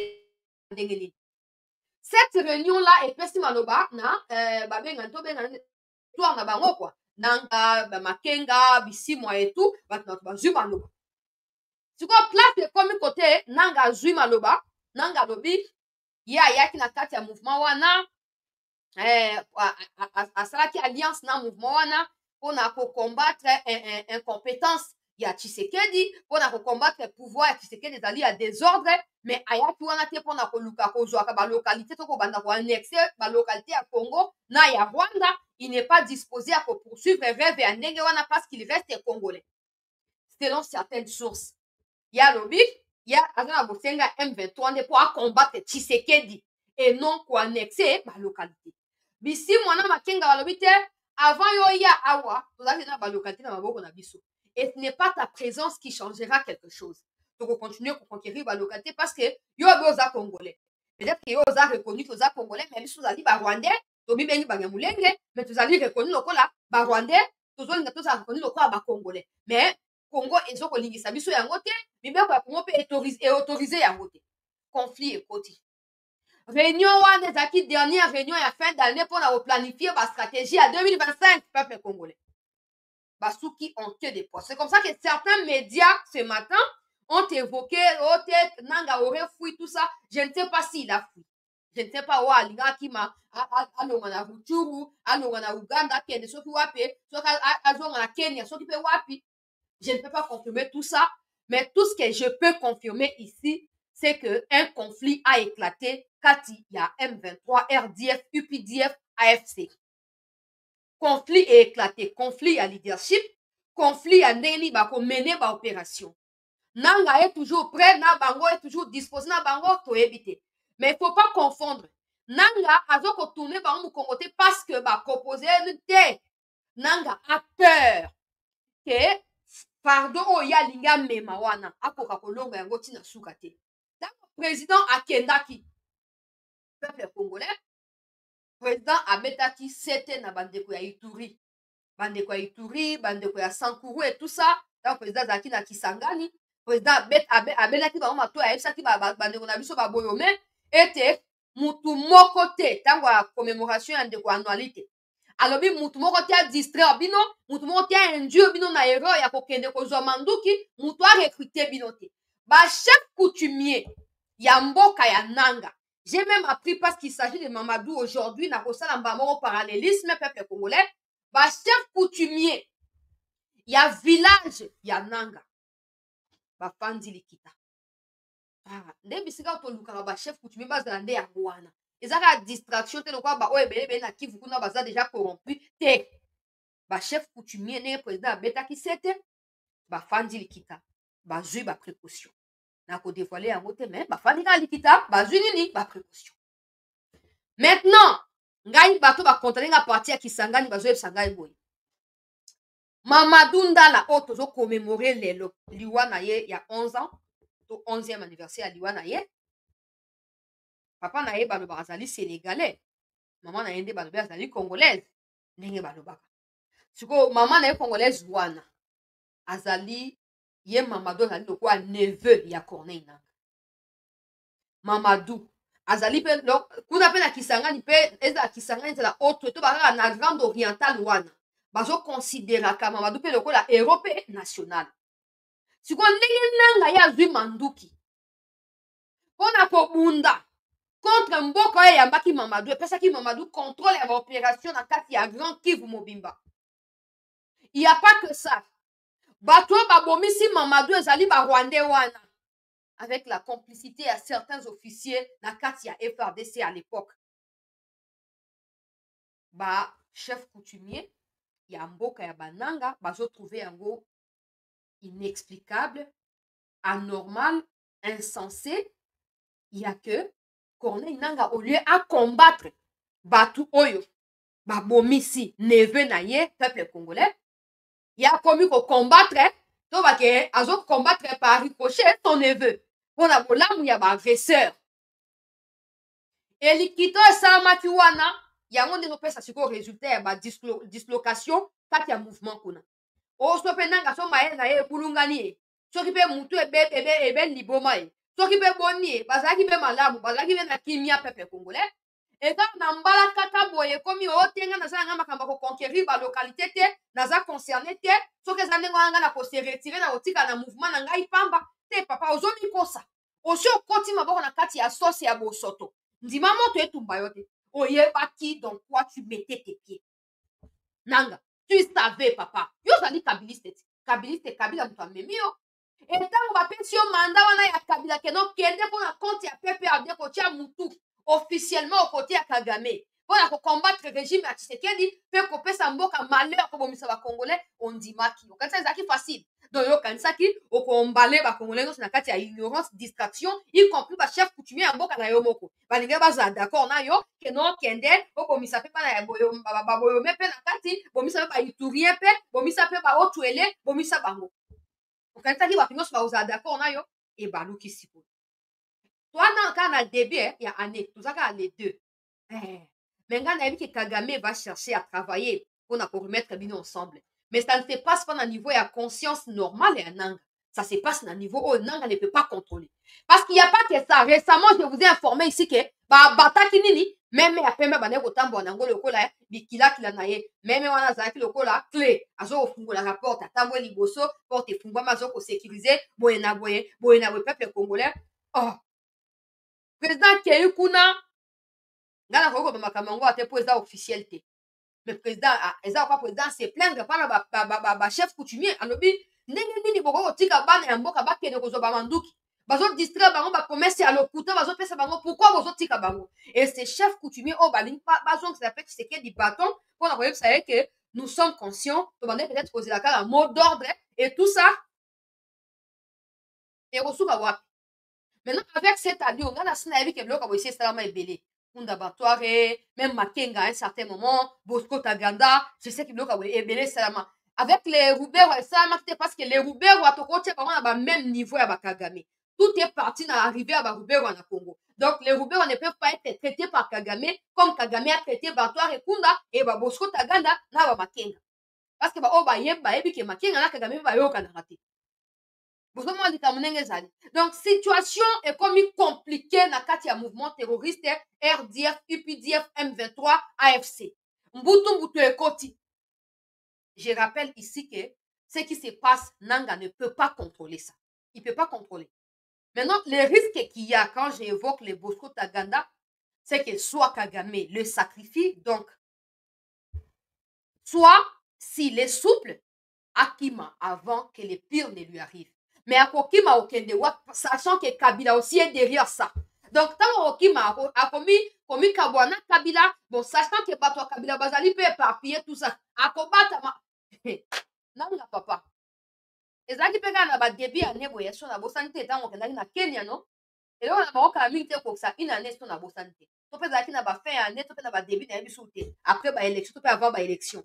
ndengenini. Cette réunion là est pesi maloba na babenga to benga toi na bango quoi. Nanga Makenga Bisimwa et tout batna zuma loba. Tu vois place comme côté nanga zuma loba nanga lobi ya ki na kati ya mouvement wana asalaki alliance na mouvement wana pona ko combattre incompétence ya Tshisekedi pona ko combattre pouvoir ya Tshisekedi ezali ya désordre mais ayaki wana te pona ko luka ko zwa ba localité to ko banda ko annexer ba localité ya Congo na ya Rwanda. Il n'est pas disposé à poursuivre les rêves et ndenge wana parce qu'il reste congolais. Selon certaines sources. Il y a lobby, il y a Azana Bosenga M23 pour combattre Tshisekedi et non pour annexer ma localité. Bisi mwana Makenga lobby avant yo ya awa, vous avez na localité na maboko na biso. Et ce n'est pas ta présence qui changera quelque chose. Donc on continue à conquérir la localité parce que yo oza congolais. Peut-être que yo oza reconnu que oza congolais mais biso zali ba rwandais. Mais tu as reconnu le Rwandais, tu as reconnu le Congolais. Mais Congo ezo kolingisa biso yango te, mibeko ya Congo pe autoriser yango te. Conflit ekoti. Réunion wana ezaki dernière réunion ya fin d'année pour la planifier ba stratégie à 2025 peuple congolais. Basuki en queue de poids. C'est comme ça que certains médias ce matin ont évoqué Nanga aurait fui tout ça. Je ne sais pas s'il a fui. Je ne sais pas où alinga kima alonga na Rutshuru, alonga na Uganda, kende soki wapi, soki azonga na Kenya, soki pe wapi. Je ne peux pas confirmer tout ça, mais tout ce que je peux confirmer ici, c'est que un conflit a éclaté quand il y a M23, RDF, UPDF, AFC. Conflit est éclaté, conflit à leadership, conflit à ndeni bako mener ba opération. Nanga est toujours prêt, na bango est toujours disposé, na bango to éviter. Mais il faut pas confondre. Nanga azo ko tourner ba mu kongote parce que ba composer te. Nanga a peur que pardon o ya linga mema wana akoka kolonga yango tina suka te. Donc président akendaki peuple congolais. Président abetaki sete na bandeko ya Ituri. Bandeko ya Ituri, bandeko ya Sankuru et tout ça. Donc président zaki na Kisangani. Président abelaki bango mato ya esaki bandeko na biso ba boyome ete mutu moko te tango ya commémoration ya ndeko annualité. Alobi mutu moko te a distraire bino, mutu moko te a induire bino na erreur ya kokende kozwa manduki, mutu a recruter bino te. Ba chef coutumier ya mboka ya Nanga. J'ai même appris parce qu'il s'agit de Mamadou aujourd'hui, na kosala mbamoro parallélisme peuple congolais. Ba chef coutumier ya village ya Nanga. Ba fandi likita. Nde bisika to lukaka ba chef coutumier bazala nde yango wana. Ezaka distraction te lokwa ba oyebele na Kivu kuna baza déjà corrompu te. Ba chef coutumier ne président betaki sete ba fandi likita. Ba zui ba précaution. Na ko dévoiler yango te mais ba fandi ka likita ba zui nini ba précaution. Maintenant, ngai bato ba contrer nga parti ya Kisangani bazo yebisa ngai boye. Mamadou Ndala o tozo commémorer lelo liwa na ye ya 11 ans, to 11e anniversaire ya liwa na ye. Papa na ye balobaka azali sénégalais. Maman na ye nde balobaka azali congolaise. Ndenge balobaka. Siko maman na ye congolaise wana azali ye Mamadou azali lokwa neveu ya Corneille Nanga. Mamadou azali pe kuna pe na Kisangani pe eza Kisangani c'est la autre to baka na grande orientale wana. Bazo considéraka Mamadou pe lokola européen national. Siko ndenge Nanga ya zui manduki. Pona kobunda contre mboka ya yambaki Mamadou epesaki Mamadou contrôle ya opération na kati ya Grand Kivu Mobimba. Il y a pas que ça. Bato babomisi Mamadou ezali ba Rwandais wana avec la complicité à certains officiers na kati ya FRDC à l'époque. Ba chef coutumier ya mboka ya Bananga bazo trouver yango inexplicable, anormal, insensé. Il y a que Corneille Nanga au lieu à combattre Batu Oyo, Babomisi, neveu na ye, peuple congolais, il a commis qu'on combattre, donc azo combattre par ricochet son neveu. On a bolam ya ba agresseur. Et likito esamaki wana, yango nde pesa siko résultat ya ba dislocation kati ya mouvement kuna. O so pe Nanga so maye na ye kulungani. Soki pe mutu ebe liboma ye. Soki pe boni, bazaki pe malamu, bazaki pe na kimia peuple congolais. Et donc, na mbala kaka boye, komi o tenga na zanga makamba ko conquérir ba localité te, na za concerné te, soki zande nganga na ko se retirer na otika na mouvement na ngai pamba, te papa ozomi kosa. Osi okoti maboko na kati ya sauce ya bosoto. Ndima moto etumba yo te. Oyebaki dans quoi tu mettais tes pieds. Nanga, tu savais papa. Yo zali kabiliste. Kabiliste kabila mutu amemi yo. Et tant va penser au mandat wana ya Kabila keno kende pour na compte ya PPRD côté ya mutu officiellement au côté ya Kagame pour na combattre le régime ya Tshisekedi pe ko pesa mboka malheur ko bomisa ba congolais on dit maki o kanisa zaki facile donc yo kanisa ki o ko mbalé ba congolais na kati ya ignorance distraction y compris ba chef coutumier ya mboka na yo moko ba linga baza d'accord na yo keno kende o bomisa pe na ya boyo ba boyo me pe na kati bomisa pe ba iturien pe bomisa pe ba otuele bomisa bango. Quand tu vas finir d'accord na yo et baluki sipo. Toi dans quand na début il y a année tout ça les deux. Mais quand on a vu que Kagame va chercher à travailler pour na remettre bino ensemble. Mais ça ne se passe pas dans le niveau de la conscience normale et à Nanga. Ça se passe dans le niveau où Nanga ne peut pas contrôler. Parce qu'il n'y a pas que ça. Récemment, je vous ai informé ici que bataki nini même ya pembe bane kotambo nango lokola bikila kila na ye même wana zaki lokola clé azo fungola la porte atambo liboso porte fungwa mazo ko sécuriser boye na peuple congolais. Oh, président Keyu kuna ngana ko ba makambo ate président officiel te. Mais président eza quoi président se plaindre pas ba chef coutumier alobi ndenge nini boko tika bana ya mboka bakene ko zo ba manduki bazo distraire bango ba commerce à l'okuta bazo pesa bango pourquoi bazo tika bango et ces chefs coutumiers au baling bazo que ça fait c'est que du bâton pour envoyer ça que nous sommes conscients de demander peut-être poser la carte un mot d'ordre et tout ça et reçoit wapi maintenant avec cette année on a sina avec le ko essayer ça ma belé Ndabatoire même Makenga à un certain moment Bosco Taganda je sais que le ko belé salama avec les Roubert ça parce que les Roubert à côté on a même niveau à Kagame. Tout est parti dans l'arrivée à Baroubero en Congo. Donc, les Roubero ne peuvent pas être traités par Kagame comme Kagame a traité Batoire et Kunda et Bosco Taganda na Makenga. Parce que Makenga na Kagame va yo kanarate. Donc, situation est comme compliquée dans le mouvement terroriste RDF, UPDF, M23, AFC. Mbutu ekoti. Je rappelle ici que ce qui se passe, Nanga ne peut pas contrôler ça. Il ne peut pas contrôler. Maintenant, les risques qu'il y a quand j'évoque les Bosco Taganda, c'est que soit Kagame le sacrifie, donc, soit s'il est souple, Akima avant que le pire ne lui arrive. Mais à Kokima Okendewa, sachant que Kabila aussi est derrière ça. Donc, tant Okima a commis Kabwana Kabila, bon, sachant que Bato Kabila Bazali peut éparpiller tout ça. Akobata Nanga papa. Ezaki peka na ba début année boye so na bosante tango kendaki na Kenya no. Et là on a ba ka mingi te ko ça une année so na bosante. To peza ki na ba fin année to peza na ba début na biso te. Après ba élection to pe avant ba élection.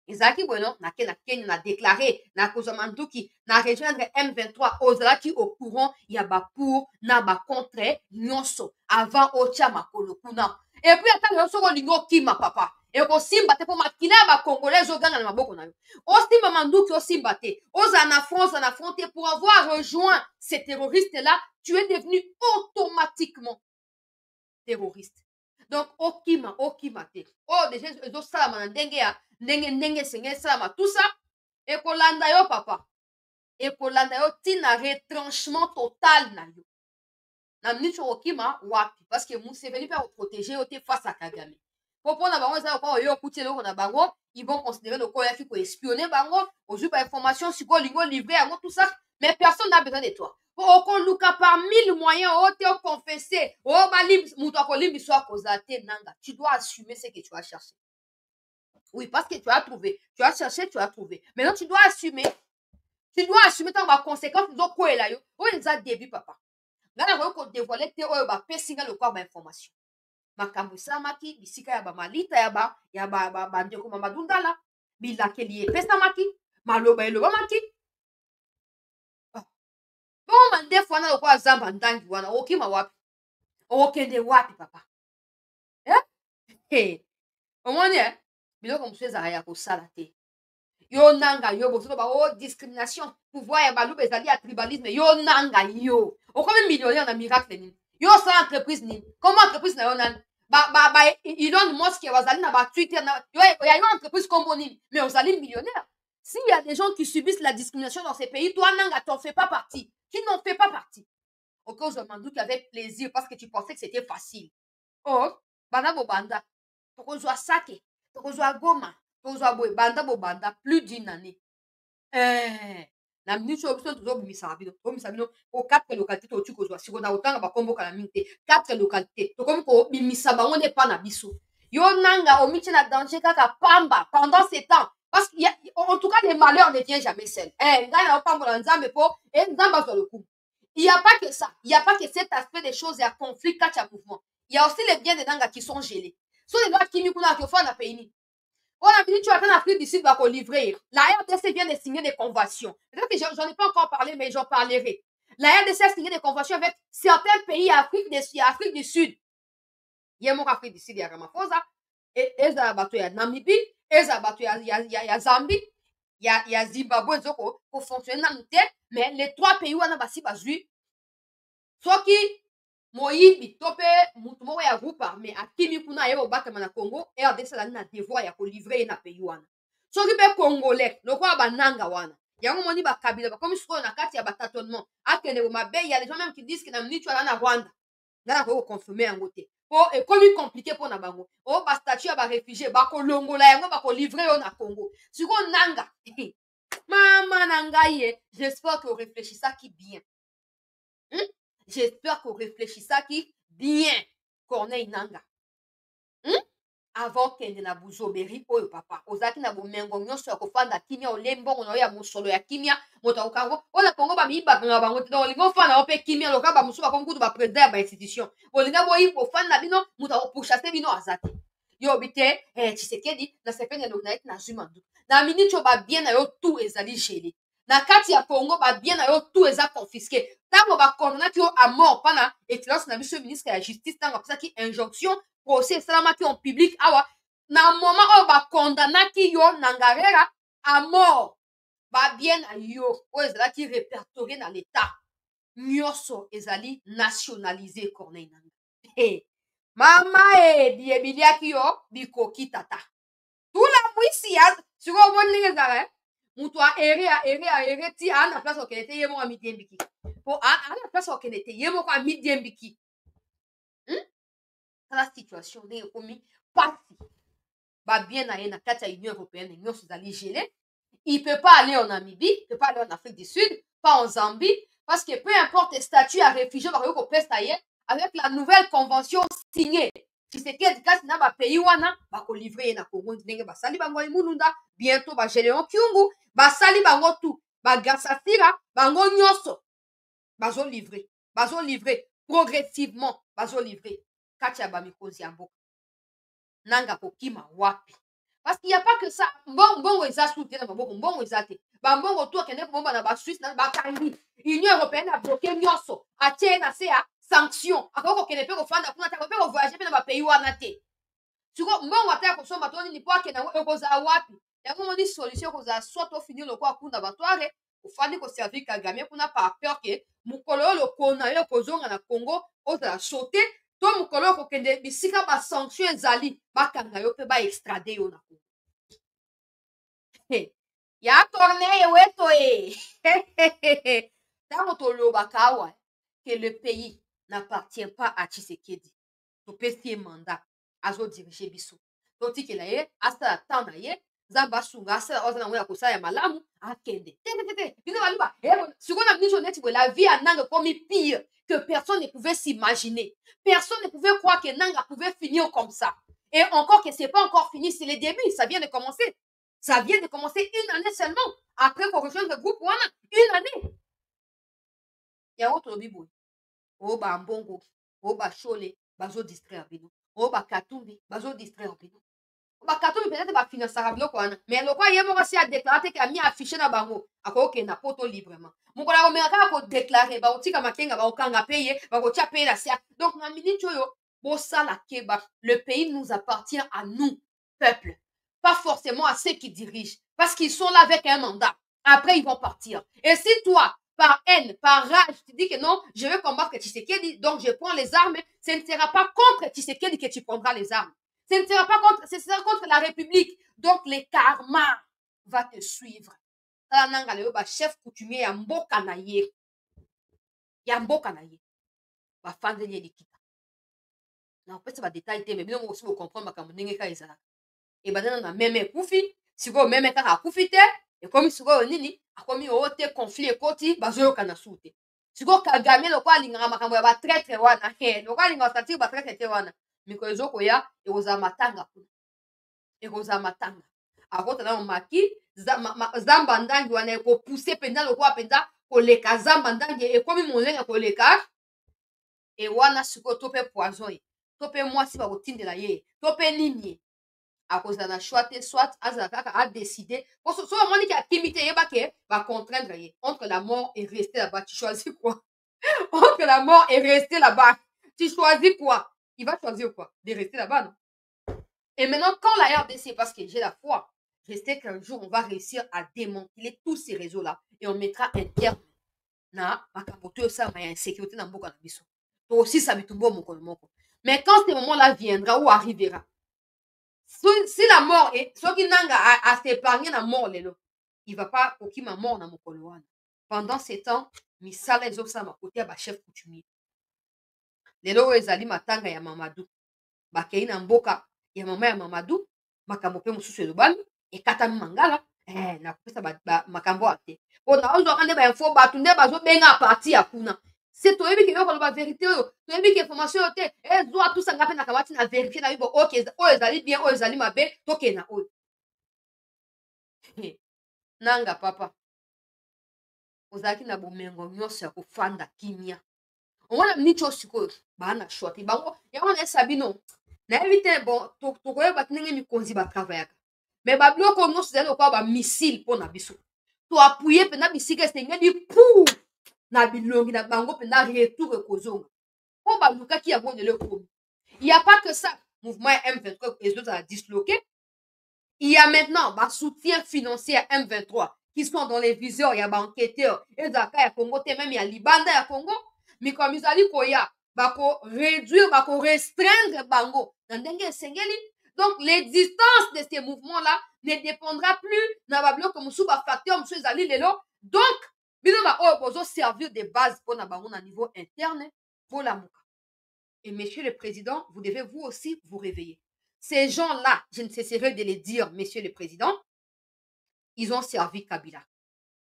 Ezaki bueno na Kenya na déclaré na Kozamanduki na rejoindre M23 ozalaki au courant ya ba pour na ba contre nyonso avant ocha makolo kuna. Et puis attends yo soko lingo kima papa. Et ko simba te po makila ba congolais oganga na maboko na yo. O simba manduki o simba te. Oza na affronté pour avoir rejoint ces terroristes là, tu es devenu automatiquement terroriste. Donc okima te. Oh déjà zo salama na ndenge ya ndenge senge salama tout ça et ko landa yo papa. Et ko landa yo tina retranchement total na yo. Na minute okima wapi parce que Museveni peut protéger oté face à Kagame. Pour na bango ça ko yo kuti lo na bango, ils vont considérer le koya qui ko espionner bango, ozu ba information sur ko lingo livré à tout ça, mais personne n'a besoin de toi. Pour qu'on luka par 1000 moyens oté confesser, oh balim muto ko limbi so kozate nanga. Tu dois assumer ce que tu as cherché. Oui, parce que tu as trouvé, tu as cherché, tu as trouvé. Maintenant tu dois assumer. Tu dois assumer tant ba conséquence do ko ela yo. O nza début papa. Ngana ko dévoiler te o ba pesinga le corps ba information. Makambo samaki bisika ya ba malita ya ba bandeko mama dundala bilakeli pesa maki maloba eloba maki bon mande fwana lo kwa zamba ndangi wana okima wapi okende wapi papa omoni biloko mseza ya kosala te yo nanga yo bozo ba o discrimination pouvoir ya baluba ezali ya tribalisme yo nanga yo okomi millionnaire na miracle ni yo sa entreprise ni comment entreprise na yo nani Elon Musk wazali na ba Twitter na yo ya une entreprise comme Bonini mais wazali millionnaire. S'il y a des gens qui subissent la discrimination dans ces pays, toi nanga t'en fais pas partie. Tu n'en fais pas partie. Ok, je m'en doute avec plaisir parce que tu pensais que c'était facile. Oh, banda bobanda. Toko zo sake, toko zo goma, toko zo boy banda bobanda plus d'une année. Na minute biso tozobimisa bino tobimisa bino ko 4 localités to tuko zwa siko na otanga bakomboka na minute 4 localités tokomi ko bimisa bango ne pa na biso yo nanga omiche na danger kaka pamba pendant ces temps parce qu'il y a en tout cas les malheurs ne viennent jamais seuls ngana opamba na nzambe po nzamba zo le coup il y a pas que ça il y a pas que cet aspect des choses et conflit kacha mouvement il y a aussi les biens des nanga qui sont gelés so les droits kimi kuna ko fa na pays. On a dit tu as en Afrique du Sud va qu'on livrer. La RDC vient de signer des conventions. Peut-être que j'en ai pas encore parlé, mais j'en parlerai. La RDC a signé des conventions avec certains pays Afrique du Sud. Il y a mon Afrique du Sud, il y a Ramaphosa, et il y a Namibie, eza bato ya Zambie, ya Zimbabwe zoko ko fonctionner na te, mais les trois pays wana basi bazui soki moyibi to pe mutu moko ya groupe armé akimi kuna ye obatama na Congo RDC la na devoir ya ko livrer na pays wana soki pe congolais lokola bananga wana yango moni bakabila bakomi sikoyo na kati ya batâtonnement akende mabe ya les gens même qui disent que na minute wana na Rwanda ngana ko confirmer yango te po ekomi compliqué po na bango o ba statut ya ba réfugié bakolongola yango bakolivrer yo na Congo sikoyo nanga mama na ngai ye j'espère que réfléchissaki bien j'espère que réfléchissaki bien Corneille Nanga avant kende na buzoberi oyo papa ozaki na bomengo nyonso ya kofanda kimia olembongo na ya mosolo ya kimia moto akokango ola Congo bamiyibakanga bango te donc olinga ofanda ope kimia loka bamosusu bakonkutu baprésident ya bainstitution olinga boyiba ofanda bino moto akopourchasse bino aza te yobi te Tshisekedi na sepene elongi na ye ti na zwi manduka na minute oyo babien na yo tout ezali gélé na kati ya Congo babien na yo tout eza confisqué ntango bakondamnaki yo à mort mpana excellence na biso ministre ya justice ntango apesaki injonction procès esalamaki en public awa na moment oyo bakondamnaki yo na ngarera à mort babien na yo oyo ezalaki répertorié na l'état nyonso ezali nationalisé Corneille Nanga mama biyebiliaki yo bikoki tata tula mwisi ya sikoyo omoni ndenge ezala mutu aere ti ana place okende te ye moko amidiembiki po ana place okende te ye moko amidiembiki tala situation ndenge ekomi pasi babien na ye na kati ya union européenne nyonso ezali gelé il peut pas aller en Namibie il peut pas aller en Afrique du Sud pas en Zambie parce que peu importe statut ya réfugié bakoki kopesa ye avec la nouvelle convention signée Tshisekedi kasi na bapays wana bakolivre ye na Congo ndenge basali bango imulunda bientôt bagéléon Kyungu basali bango tout bagasasira bango nyonso bazolivre progressivement bazolivre kati ya bamikozi ya mboka nanga kokima wapi parce qu'il y a pas que ça mbongo eza su te na maboko mbongo eza te bambongo tu akende kobomba na basuisse na bakangi union européenne abloke nyonso atie na se ya sanction akoki kokende mpe kofanda kuna te akoki mpe kovoyage mpe na bapays wana te siko mbongo ata ya kosomba to nini mpo akende yango ekozala wapi yango moni solution ekozala soit tofinir lokola kunda batware ofandi koservir Kagame kuna par peur ke mokolo oyo lokona yo ekozonga na Congo ozala sote to mokolo oyo kokende bisika basanction ezali bakanga yo mpe baextrade yo na Congo ya Corneille weto ntango tolobaka awa que le pays n'appartient pas à Tshisekedi topesi ye mandat azodirige biso totikela ye asala temps na ye nzambe asunga asala oza nango ya kosala ya malamu akende te bino baluba sikoyo na biso neti boye la vie ya Nanga ekomi pire que personne ne pouvait s'imaginer personne ne pouvait croire que Nanga pouvait finir comme ça et encore que c'est pas encore fini c'est le début ça vient de commencer une année seulement après qu'on rejoigne le groupe wana une année yango tolobi boye o bambongo o bashole bazodistraire bino o bakatumbi bazodistraire bino bakatumbi peut-être bafinansaka biloko wana mais lokwa ye moko si adéclare te ke ami affiché na bango akokokenda poto librement mokolo akomeka kaka kodéclare bakotika makenga bakokanga mpe ye bakotia mpe na sia donc na minute oyo bosala keba le pays nous appartient à nous peuple pas forcément à ceux qui dirigent parce qu'ils sont là avec un mandat après ils vont partir et si toi par haine, par rage, tu dis que non, je vais combattre Tshisekedi, donc je prends les armes. Ce ne sera pas contre Tshisekedi que tu prendras les armes. Ce ne sera pas contre, ce sera contre la République. Donc le karma va te suivre. Chef coutumier ya mboka na ye. Ya mboka na ye. Ba fandeli likita. Na opesa ba détail te, mais bino mo aussi vous comprendre makambo ndenge ka ezala. Et badana na meme kufi, siko meme kaka kufi te. Et comme sikoyo nini akomi ote conflit ekoti bazoyokana su te sikoyo Kagame lokwa alingaka makambo ya batraître wana lokwa alingaka satire batraître te wana mikolo ezokoya ekozala matanga kuna ekozala matanga akotana maki zamba ndangi wana ekopuse mpenza lokwa mpenza koleka zamba ndangi ekomi monene koleka e wana sikoyo to mpe poison ye to mpe mwasi bakotindela ye to mpe nini ye akozala na choix te soit azala kaka adécider so omoni ke akimi te yeba ke bacontraindre ye entre la mort et rester là-bas tu choisis quoi entre la mort et rester là-bas tu choisis quoi il va choisir quoi de rester là-bas non Et maintenant, quand la RDC, parce que j'ai la foi, je sais qu'un jour, on va réussir à démanteler tous ces réseaux-là et on mettra un terme na makaboto ça ma insécurité na mboka na biso. To aussi ça bitumbo moko. Mais quand ce moment-là viendra ou arrivera, si la mort est, ce qui nanga à s'épargner la mort lelo, il va pas pour qui ma mort na mokolo wana. Pendant ces temps, misala ezosa ma côté ba chef coutumier. Lelo ezali matanga ya Mamadou. Bakei na mboka ya mama ya Mamadou, makambo pe mususu elobami ekata mangala. Na kopesa makambo ate. Ona ozo kande ba info batu nde bazo benga parti ya kuna. C'est toi qui veut la vérité yo. Toi qui information yo te. Ezo tout ça ngapena kabati na vérifier na bibo OK, o ezali bien, o ezali mabe, toke na o. Nanga papa. Ozaki na bomengo nyonso ya kofanda kimia. Omona mnicho sikoyo bana shoti bango. Yango na sabino. Na éviter bon to koyo batninge mikonzi ba travailler. Mais ba bloko nyonso zali okwa ba missile pona biso. To appuyer pena bisika stenge di pou na bilongi na bango pena retour kozonga. Po ba luka ki yango le komi. Il y a pas que ça, mouvement M23 et autres à disloquer. Il y a maintenant ba soutien financier à M23 qui sont dans les viseurs, il y a ba enquêteurs et Dakar ya Congo te même il y a Libanda ya Congo, mais comme ils ali koya ba ko réduire ba ko restreindre bango na ndenge sengeli. Donc l'existence de ces mouvements là ne dépendra plus na ba bloc comme sous ba facteur monsieur ezali lelo. Donc bino ba o bozo servir de base pour na bango na niveau interne pour la muka. Et monsieur le président, vous devez vous aussi vous réveiller. Ces gens-là, je ne cesserai de les dire, monsieur le président, ils ont servi Kabila.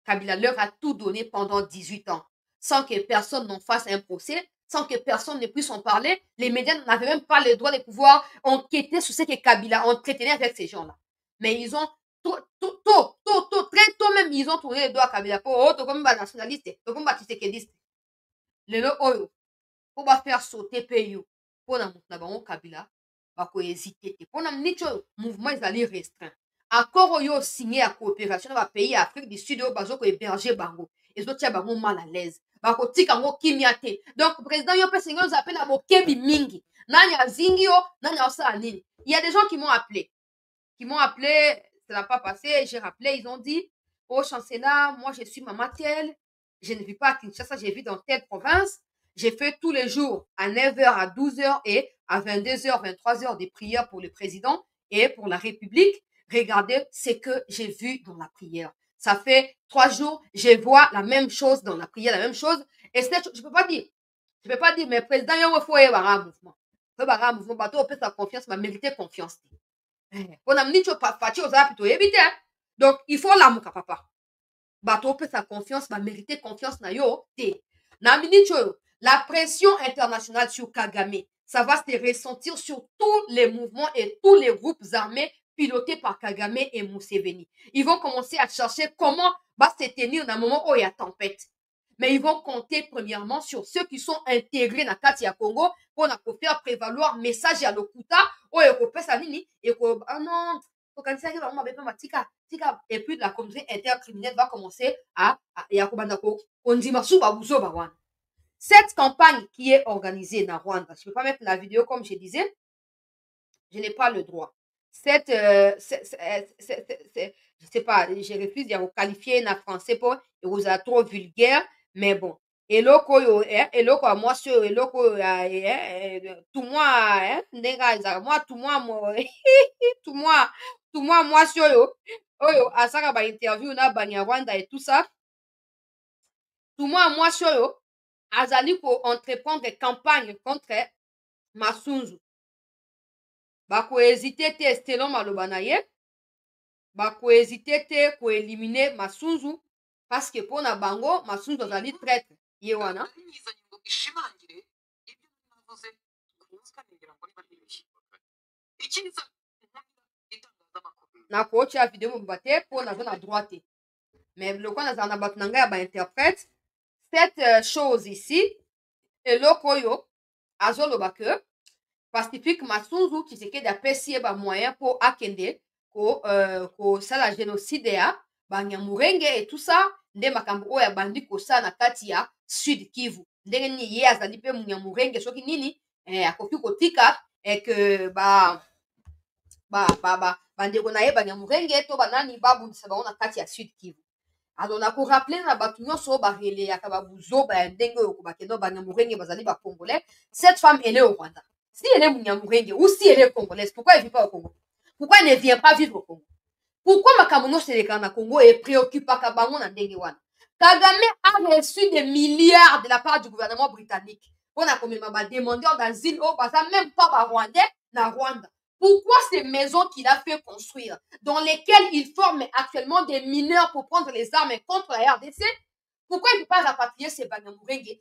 Kabila leur a tout donné pendant 18 ans, sans que personne n'en fasse un procès, sans que personne ne puisse en parler. Les médias n'avaient même pas le droit de pouvoir enquêter sur ce que Kabila entretenait avec ces gens-là. Mais ils ont très tôt même, ils ont tourné les doigts à Kabila. Pour comme nationaliste, comme tisekediste. Le oyo, pour faire sauter Peyo, pour na Kabila, bako hésiter. Pour na nicho mouvement ils allaient restreint. Accord oyo signé à coopération dans les pays Afrique du Sud, bazo ko héberger bango. Et autres tia bango mal à l'aise. Bako tika ngo kimiate. Donc président yo pese ngo appelle à bokebi mingi. Nanya zingio, nanya osa nini. Il y a des gens qui m'ont appelé. Ça n'a pas passé, j'ai rappelé, ils ont dit "Oh chancelier, moi je suis Maman Tel, je ne vis pas à Kinshasa, je vis dans telle province. J'ai fait tous les jours à 9h, à 12h et à 22h, 23h des prières pour le président et pour la République. Regardez ce que j'ai vu dans la prière. Ça fait 3 jours, je vois la même chose dans la prière, la même chose. Et je peux pas dire, mais président, il faut y avoir un mouvement. Il faut avoir un mouvement, bateau, on peut sa confiance, mais mériter confiance. On a mis donc, il faut la mouka, papa. Bateau, on peut sa confiance, mais mériter confiance, na yo, te. La pression internationale sur Kagame, ça va se ressentir sur tous les mouvements et tous les groupes armés pilotés par Kagame et Museveni. Ils vont commencer à chercher comment va se tenir dans un moment où il y a tempête. Mais ils vont compter premièrement sur ceux qui sont intégrés dans Katia Congo pour faire prévaloir message à l'Okuta ou et puis la communauté intercriminelle va commencer à cette campagne qui est organisée dans Rwanda, je ne peux pas mettre la vidéo comme je disais, je n'ai pas le droit. Je ne sais pas, je refuse de vous qualifier en français pour vous êtes trop vulgaire, mais bon. Eloko moi sur eloko tout moi moi sur yo oyo asaka ba interview na Banyarwanda et tout ça. Tout moi sur yo azali ko entreprendre campagne contre Masunzu. Bako hésiter te selon maloba na ye. Bako hésiter te ko éliminer Masunzu parce que pour na bango Masunzu azali traître yewana. Na kocha vidéo mbate pour na zona droite. Mais le quoi na batnanga ba interprète cette chose ici et lokoyo azoloba que Pacifique Masunzu qui se quede apprécié ba moyen pour akende ko sala génocide ya Banyamurenge et tout ça nde makambo oya bandi ko sa na kati ya Sud Kivu ndenge ni ye azali pe Munyamurenge soki nini akoki kotika et que bandeko na ye Banyamulenge to banani babundisa bango na kati ya Sud Kivu. Alors na ko rappeler na bato nyonso ba releyaka ba buzoba ya ndenge oyo bakendo Banyamulenge bazali ba Congolais. Cette femme elle est au Rwanda. Si elle est Munyamulenge ou si elle est congolaise, pourquoi elle vit pas au Congo? Pourquoi elle ne vient pas vivre au Congo? Pourquoi Makamono Seleka na Congo est préoccupé par bango na ndenge wana? Kagame a reçu des milliards de la part du gouvernement britannique. On a comme des demandeurs d'asile au bazar, même pas par Rwandais na Rwanda. Pourquoi ces maisons qu'il a fait construire, dans lesquelles il forme actuellement des mineurs pour prendre les armes contre la RDC, pourquoi il ne peut pas rapatrier ces Banyamulenge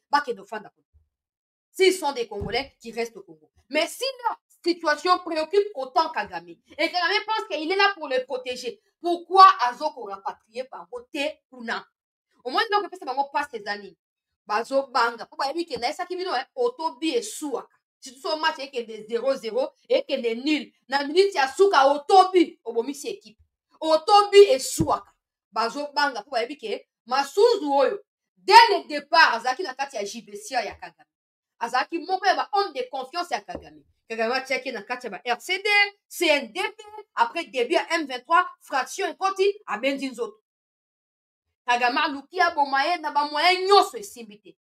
s'ils sont des Congolais qui restent au Congo? Mais si leur situation préoccupe autant Kagame, et Kagame pense qu'il est là pour les protéger, pourquoi Azoko rapatrier par côté Kuna? Au moins, donc, que ça passe ces années. Bazo banga. Pour dire que ça qui vient, Otobi et Souaka. Si tu as un match et qu'il est 0-0 et qu'il est nul, na minute ya Souka Otobi, Obomi si équipe. Otobi et Souaka. Bazo banga. Pour dire que Masuzu Oyo, dès le départ, Azaki na kati ya Jibesia ya Kagame. Azaki moko ya homme de confiance ya Kagame. Kagame a checké na kati ya RCD, CNDP, après début à M23, fraction et koti à Benzin-Zoto. Kagame aluki abomaye na ba moyen nyonso esimbite.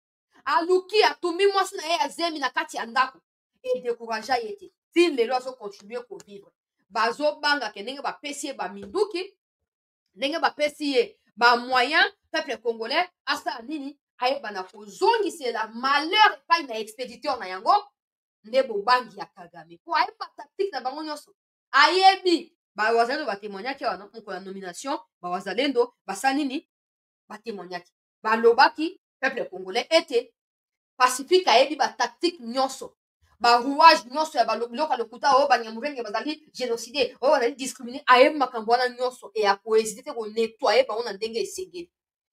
Aluki atumi mwasi na ye azemi na kati ya ndako et découragea yete. Si les lois sont continuer à vivre. Bazo banga ke ndenge ba pesi ba minduki, ndenge ba pesi ba moyen peuple congolais asa nini aye bana ko zongi c'est la malheur pas na expéditeur na yango ndebo bangi ya Kagame. Pour aye ba tactique na bango nyonso. Ayebi ba wazalendo ba témoignaki wana ko la nomination ba wazalendo ba sanini ba témoignaki. Ba lobaki peuple congolais était pacifique ayebi ba tactique nyonso. Ba rouage nyonso ya ba loka lokuta o Banyamulenge bazali génocider o bazali discriminer ayebi makambo wana nyonso et a cohésiter ko nettoyer ba on ndenge esengeli.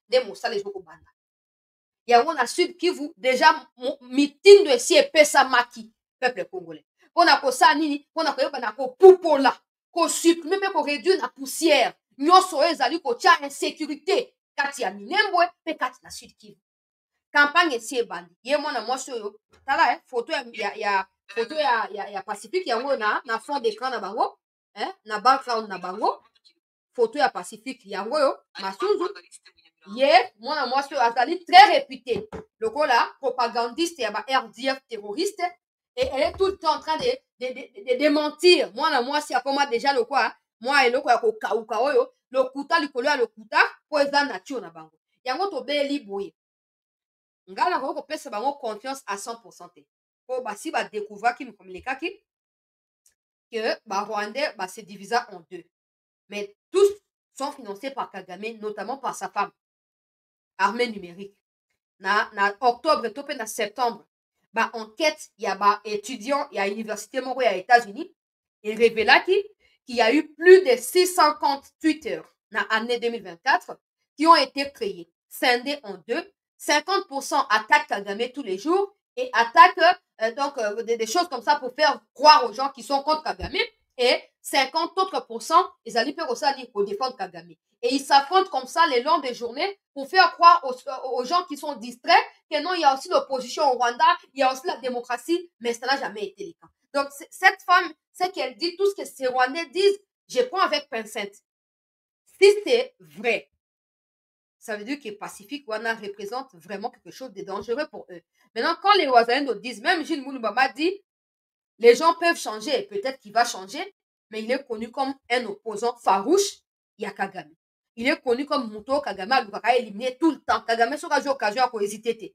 De mosala ezoko banda. Yango na Sud Kivu déjà mitindo esi epesa maki peuple congolais. Pona ko sa nini pona ko yeba na ko pupola ko supprimer pe ko réduire na poussière nyonso ezali ko tia insécurité kati ya Minembwe pe kati na Sud Kivu. Campagne esi ebandi ye mwana mwasi oyo tala photo ya Pacifique yango na fond d'écran na bango na background na bango photo ya Pacifique yango yo Masuzu ye mwana mwasi oyo azali très réputé lokola propagandiste ya ba RDF terroriste et elle est tout le temps en train de démentir mwana mwasi akoma déjà lokwa moi eloko ya kokauka oyo lokuta likolo ya lokuta po eza nature na bango yango tobeli boye ngala ko pesa bango confiance à 100% te po basi ba découvrir qui nous communiquaki que ba Rwandais ba se diviser en deux mais tous sont financés par Kagame notamment par sa femme armée numérique na octobre topé na septembre ba enquête ya ba étudiants ya université moko ya États-Unis et révélaki qu'il y a eu plus de 600 comptes Twitter na année 2024 qui ont été créés scindés en deux. 50% attaquent Kagame tous les jours et attaquent des choses comme ça pour faire croire aux gens qui sont contre Kagame et 50 autres % ils allaient faire aussi pour défendre Kagame. Et ils s'affrontent comme ça les longs des journées pour faire croire aux gens qui sont distraits que non, il y a aussi l'opposition au Rwanda, il y a aussi la démocratie, mais ça n'a jamais été le cas. Donc cette femme, ce qu'elle dit, tout ce que ces Rwandais disent, je prends avec pincette. Si c'est vrai, ça veut dire que Pacifique Wana représente vraiment quelque chose de dangereux pour eux. Maintenant, quand les Ouazalendo disent, même Gilles Mouloubama dit, les gens peuvent changer, peut-être qu'il va changer, mais il est connu comme un opposant farouche, il y a Kagame. Il est connu comme Mouto Kagame, a éliminé tout le temps. Kagame, sur l'occasion, à hésiter.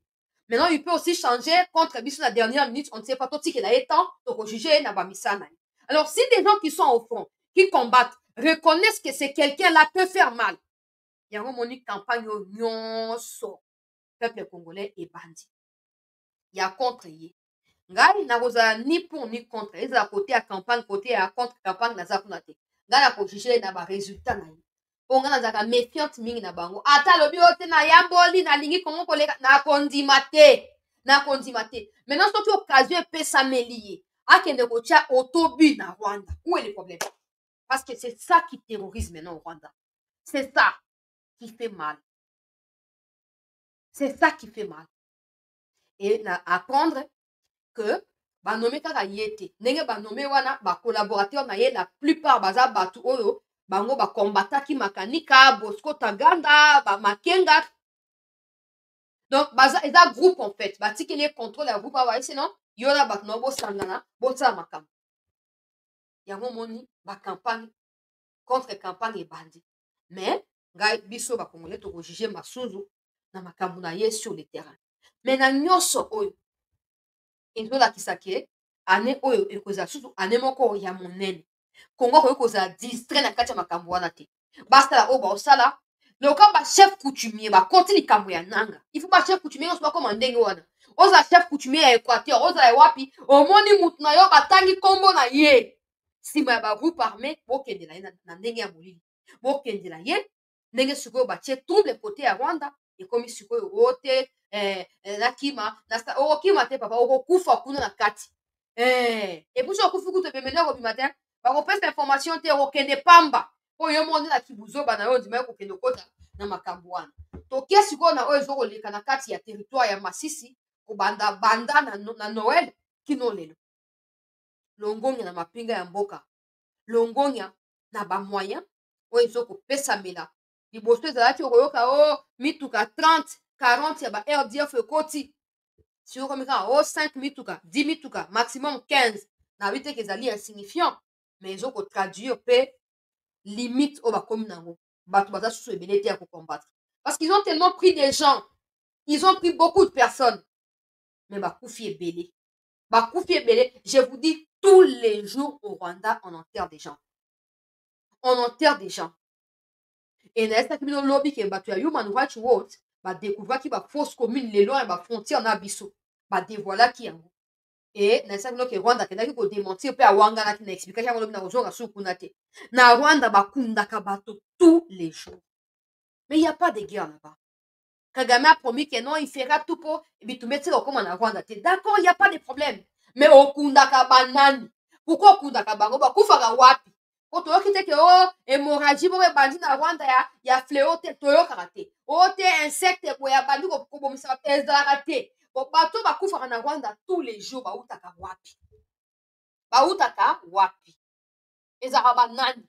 Maintenant, il peut aussi changer contre Bissou la dernière minute, on ne sait pas tout ce qu'il a été temps, donc juger Nabamisana. Alors, si des gens qui sont au front, qui combattent, reconnaissent que c'est quelqu'un-là peut faire mal, il y a une campagne nyonso peuple congolais et bandit. Il y a contre y. Ngai na koza ni pour ni contre. Ils à côté à campagne côté à contre campagne na zakunate. Ngai na ko juger na ba résultat na yi. Onga na zaka méfiante mingi na bango. Ata lobi ote na yamboli na lingi kongo kolega na kondimate. Na kondimate. Maintenant surtout occasion peut s'améliorer. Akende ko tia autobus na Rwanda. Où est le problème? Parce que c'est ça qui terrorise maintenant au Rwanda. C'est ça qui fait mal. C'est ça qui fait mal. Et apprendre que banome kaka yete ndenge banome wana ba collaborateur na ye la plupart baza batu oyo bango ba combataki makanika Bosco Taganda ba Makenga. Donc baza eza groupe en fait batikeli contrôle ya groupe awa sinon yona batu no bosangana bosala makambo yango moni ba campagne contre campagne ebandi mais ngai biso ba congolais to juger Masuzu na makambo na ye sur le terrain mais na nyonso oyo ezolakisa ke ane oyo ekozala susu ane moko ya monene Congo koyo kozala distrait na kati ya makambo wana te basala oyo baosala loka bachef coutumier bakoti likambo ya nanga ifo bachef coutumier nyonso bakoma ndenge wana ozala chef coutumier ya Équateur ozala wapi omoni mutu na yo batangi nkombo na ye nsima ya bagroupe armé bokendela ye na ndenge ya molili bokendela ye ndenge sikoyo batie trouble kote ya Rwanda ekomi sikoyo ote nakima okokima te papa okokufa kuna na kati epusi okufi kutu ebemene okobima te bakopesa information te okokende pamba oyo monde na kibuzoba na yo ndima yo kokende okota na makambo wana tokia sikoyo na oyo ezokoleka na kati ya territoire ya Masisi kobanda banda na Noël kino lelo longonya na mapinga ya mboka longonya na bamoyen oyo ezokopesamela liboso ezalaki okoyoka mituka 30-40 ya ba RDF ekoti sikoyo komika 5 mituka 10 mituka maximum 15 na bi te ke ezali insignifiant mais ezokotraduire mpe limite oyo bakomi nango bato baza susu ebele te ya kocombattre parce qu'ils ont tellement pris des gens ils ont pris beaucoup de personnes mais bakufi ebele je vous dis tous les jours au Rwanda on enterre des gens et naesaki bino lobi ke bato ya Human Rights Watch badécouvraki bafausse commune lelo ya bafrontière na biso badévoilaki yango et naesaki bino ke Rwanda akendaki kodémentir mpe awanganaki na explication yango lobi na kozonga suku kuna te na Rwanda bakundaka bato tous les jours mais il y a pas de guerre là-bas. Kagame a promis que non, il fera tout pour bitumeti comme en Rwanda. D'accord, il n'y a pas de problème. Mais okundaka banani. Pourquoi okundaka bango bakufaka wapi? Ko toyokite ke hémorragie bo bandi na Rwanda ya fléau te toyokaka te. Te insecte boya bandi ko bomisa ezalaka te. Bato bakufaka na Rwanda tous les jours bautaka wapi? Ezaka banani.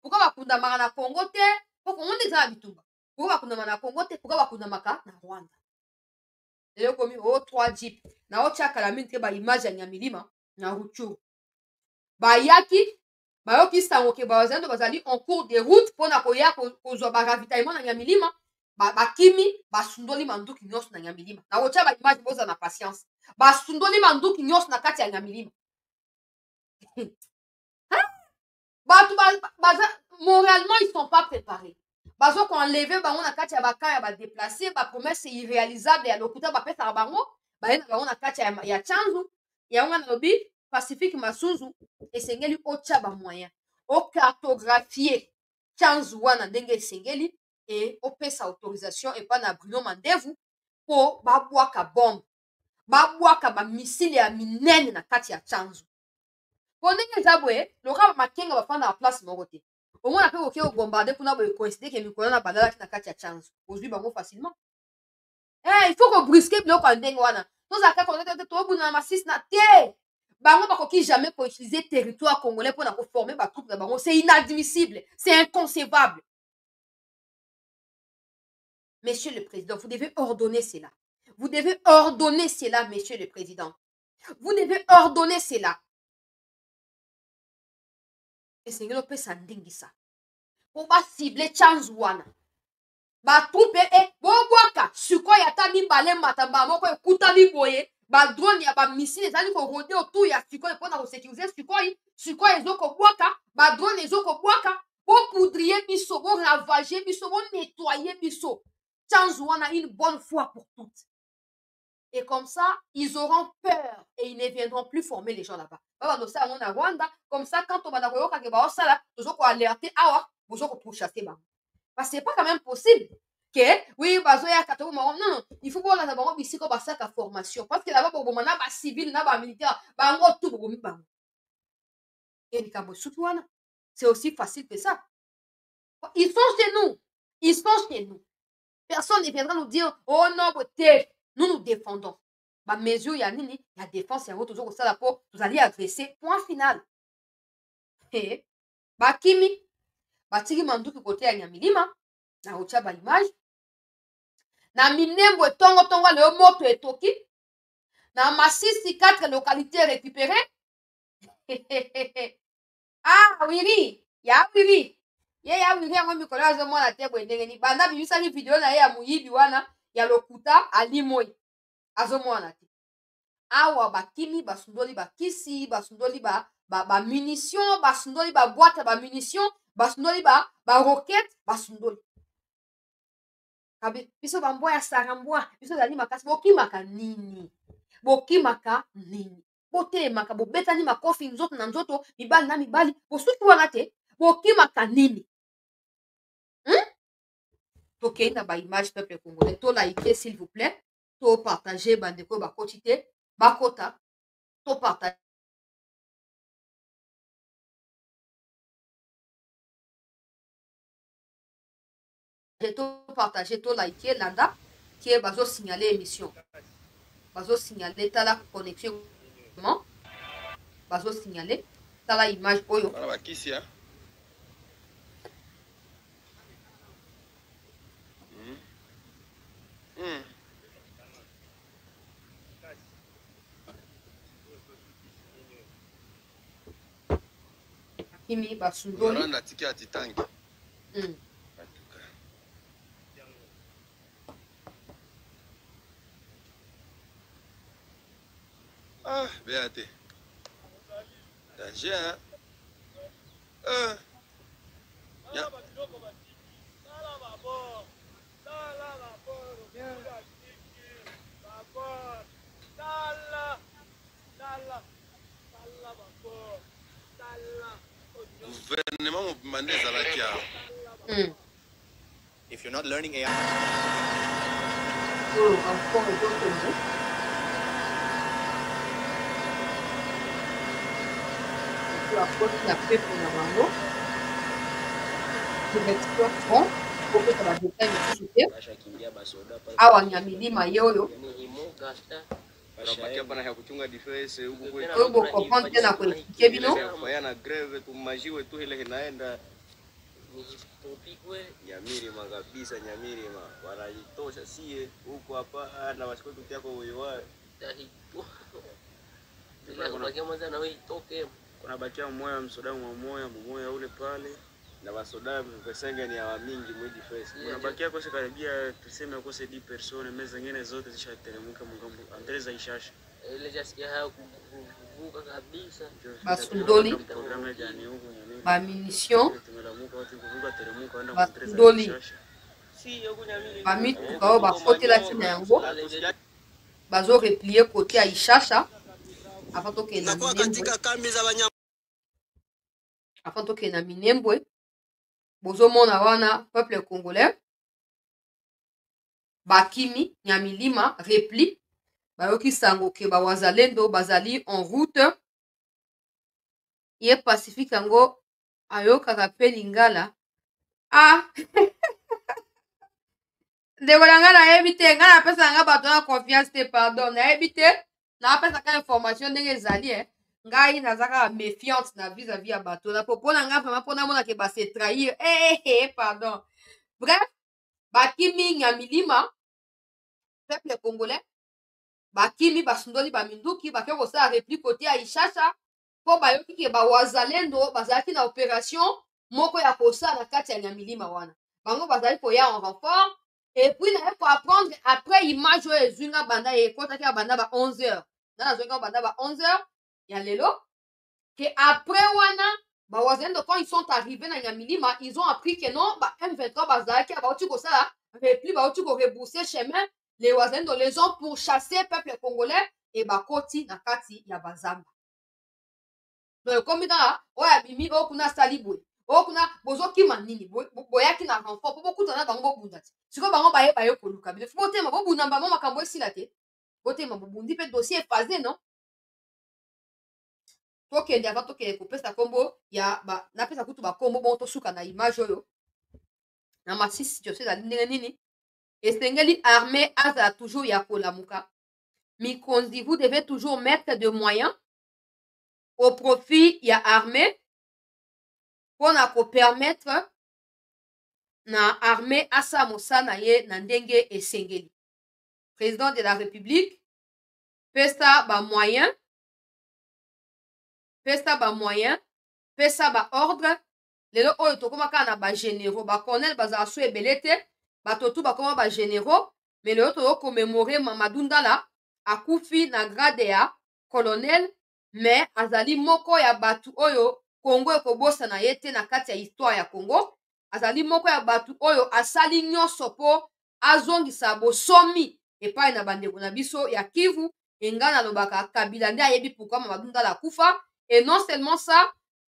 Pourquoi bakundamaka na Congo te? Pourquoi on est dans bitumba? Pourquoi bakundama na Congo te? Pourquoi bakundamaka na Rwanda? Lelo komi 3 jeep na otiaka la mine ke ba image ya Nyamilima na Ruchuru bayaki bayoki sango ke bazando bazali en cours de route pona koya kozwa ba ravitaillement na Nyamilima bakimi basundoli manduki nyonso na Nyamilima na otia ba image boza na patience basundoli manduki nyonso na kati ya Nyamilima bato moralement ils sont pas préparés. Bazo ko enlever bango na kati ya baka ya ba déplacer ba promesse irréalisable ya lokuta ba pesa bango ba yena bango na kati ya chanzu ya nga na lobi Pacifique Masuzu esengeli ocha ba moyen o cartographier chanzu wana ndenge esengeli et opesa autorisation et pas na Bruno Mandevu po babwaka bombe babwaka ba missile ya minene na kati ya chanzu po ndenge zabwe loka makenga bafanda na place moko te au moins après OK bombarder pour na boy coïncider que mikolo na badala na kati ya chance aujourd'hui bango facilement il faut que brusquer biloko ndenge wana nous aka connaître to buna na Masisi na te bango bakoki jamais pour utiliser territoire congolais pour na former ba troupe na bango c'est inadmissible c'est inconcevable. Monsieur le président, vous devez ordonner cela. Vous devez ordonner cela, monsieur le président. Vous devez ordonner cela. Et c'est une pesa ndingisa. Pour ba cibler chance wana. Ba troupe bobwaka suko ya ta mibale matamba moko ekuta liboye ba drone ya ba missile ezali ko rôder autour ya suko pona ko sécuriser suko ezoko bwaka ba drone ezoko bwaka pour poudrier biso pour ravager biso pour nettoyer biso. Chance wana une bonne fois pour toutes. Et comme ça, ils auront peur et ils ne viendront plus former les gens là-bas. Comme ça, quand on va dans le alerter, parce que c'est pas quand même possible que, oui, non, il faut voir là-bas ici comme ça la formation. Parce que là-bas, on a des civils, on a des militaires, c'est aussi facile que ça. Ils sont chez nous. Ils sont chez nous. Personne ne viendra nous dire, oh non, nous nous défendons. mesure ya nini ya défense yango toujours kosala po tozali agressé point final. Bakimi batiki manduki kote ya Nyamilima na kotia baimage na Minembwe tongo leo moto etoki na Masisi 4 localités récupérées. Ah wiri ya wiri ye ya wiri yango mikolo azomona te boye ndenge ni banda bibisaki video na ye ya moyibi wana ya lokuta alimoi azomona te. Awa bakimi basundoli bakisi basundoli ba munition basundoli ba boîte ba munition basundoli ba roquette basundoli kabe biso bambwa ya sarambwa biso zali makasi bokimaka nini botelemaka bobetani makofi nzoto na nzoto mibali na mibali bosuki wana te bokimaka nini tokei na baimage peuple congolais to like s'il vous plaît to partager bandeko bakoti te bakota to partager to partager to like landa qui bazo signaler émission bazo signaler tala connexion comment bazo signaler tala image oyo Voilà bakisi ya kimi basundoli Rwanda tiki ya titangi. Ah, BAT. Danger, hein? Ya. Gouvernement mobimande ezalaki awa. If you're not learning AI. akoti na pepe na bango couverture front kopesa badetail mosusu te awa Nyamilima ye oyo oyo bokomprendre te na koexplike bino Nyamirima kabisa, Nyamirima wanajitosha sie huko hapa na wasikotu yako wewe kuna bakia mmoja msoda mmoja ule pale na wasoda mpesenga ni hawa mingi mwedi face kuna bakia kose karibia tuseme kose 10 persone meza zingine zote zishateremka mungambo Andreza Ishasha ile jasikia haya kuvuka kabisa basundoli ba munition basundoli bamituka oyo bafotelaki na yango bazo replie kote ya Ishasha avant tokende na Minembwe bozomona wana peuple congolais bakimi Nyamilima repli bayoki sango ke bawazalendo bazali en route ye Pacifique yango ayokaka pe lingala ndeko na nga nayebi te nga napesa nga bato na confiance te pardon nayebi te napesaka information ndenge ezali ngai nazaka méfiante na vis-à-vis ya bato na popo na nga vraiment mpona monake base trahir pardon bref bakimi Nyamilima peuple congolais bakimi basundoli baminduki bake kosala repli kote ya Ishasha mpo bayoki ke bawazalendo bazalaki na opération moko ya kosala na kati ya Nyamilima wana bango bazali koya en renfort et puis naye ko apprendre après image oyo ezwinga banda ekotaki ya banda ba 11h nga nazwinga banda ba 11h ya lelo que après wana bawazalendo quand ils sont arrivés na Nyamilima ils ont appris que non ba M23 bazalaki bauti kosala repli bauti ko rebourser chemin les wazalendo les ont pourchassé peuple congolais et bakoti na kati ya bazamba donc comme dans oya bimi okuna salibwe okuna bozokima nini boyaki na renfort po bokutana bango bobunda te siko bango baye koluka bino fo botema bobunda mbamo makambo esila te botema bobundi pe dossier phasé non tokende avant tokende kopesa kombo ya napesa kutu bakombo bongo tosuka na image oyo na Masisi situation ezali ndenge nini esengeli armée azala toujours ya kolamuka Mikondi, vous devez toujours mettre de moyens au profit ya armée pour permettre na armée asa mosana ye na ndenge esengeli. Président de la République pesa ba moyen, pesa ba ordre. Lelo oyo tokomaka na ba généraux, ba colonel bazala so ebele te, bato tu bakoma ba généraux, mais lelo toyo commémorer Mamadou Ndala akufi na grade ya colonel, mais azali moko ya batu oyo Congo ekobosana ye te na kati ya histoire ya Congo. Azali moko ya batu oyo asali nyonso po azongisa bosomi epai na bandeko na biso ya Kivu. Enga nalobaka Kabila nde ayebi pourquoi Mamadou Ndala akufa. Et non seulement ça,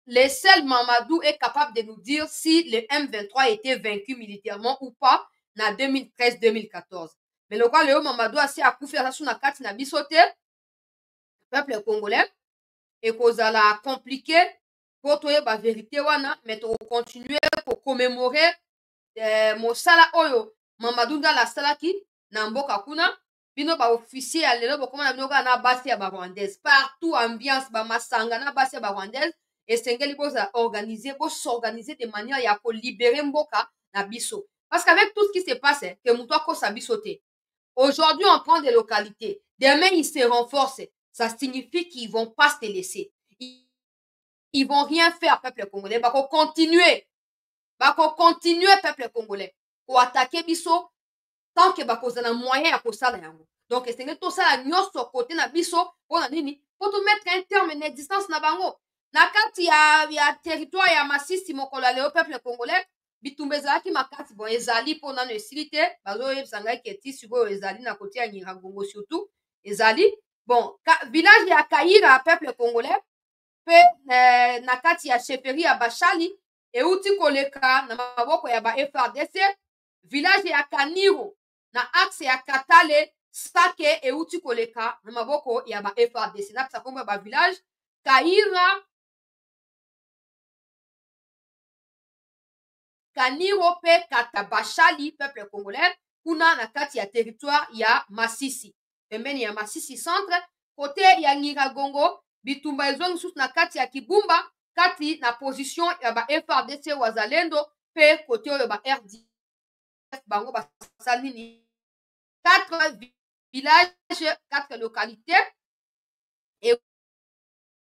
le seul Mamadou est capable de nous dire si le M23 était vaincu militairement ou pas na 2013-2014. Mais le quoi Léo Mamadou asi akufi asasu na kati na biso te, peuple congolais, et kozala compliqué pour toyeba vérité wana, mais to continuer pour commémorer mosala oyo Mamadou Ndala salaki na mboka kuna. Bino ba officier ya lelo bokoma na bino na basi ya ba rwandaise partout, ambiance ba masanga na basi ya ba rwandaise. Esengeli boza organiser, bo s'organiser de manière ya ko libérer mboka na biso. Parce qu'avec tout ce qui se passe, que muto ko sa biso te. Aujourd'hui, on prend des localités. Demain, ils se renforcent. Ça signifie qu'ils vont pas se laisser. Ils vont rien faire, peuple congolais. Bako continuer, peuple congolais. Pour attaquer biso, tant que bako zana moyen ya kosala yango. Donc, esengeli to sala nyonso côté na biso, pona nini? Pour te mettre un terme na distance na bango. Na kati ya territoire ya Masisi mokolo ya leo peuple congolais bitumba ezalaki makati bon ezali mpo nano esili te bazoyebisa ngai keti sikoyo ezali na kote ya Nyiragongo surtout ezali bon village ya Kaira peuple congolais pe na kati ya chefferie ya Bashali euti koleka na maboko ya ba FRDC. Village ya Kaniro na axe ya Katale Sake euti koleka na maboko ya ba FRDC. Na pisa kombo ya ba village Kaira, Kaniro pe Katabashali peuple congolais kuna na kati ya territoire ya Masisi pembeni ya Masisi centre kote ya Nyiragongo bitumba ezongi susu na kati ya Kibumba kati na position ya ba FRDC wazalendo pe kote oyo ba RDF bango basali nini 4 villages 4 localités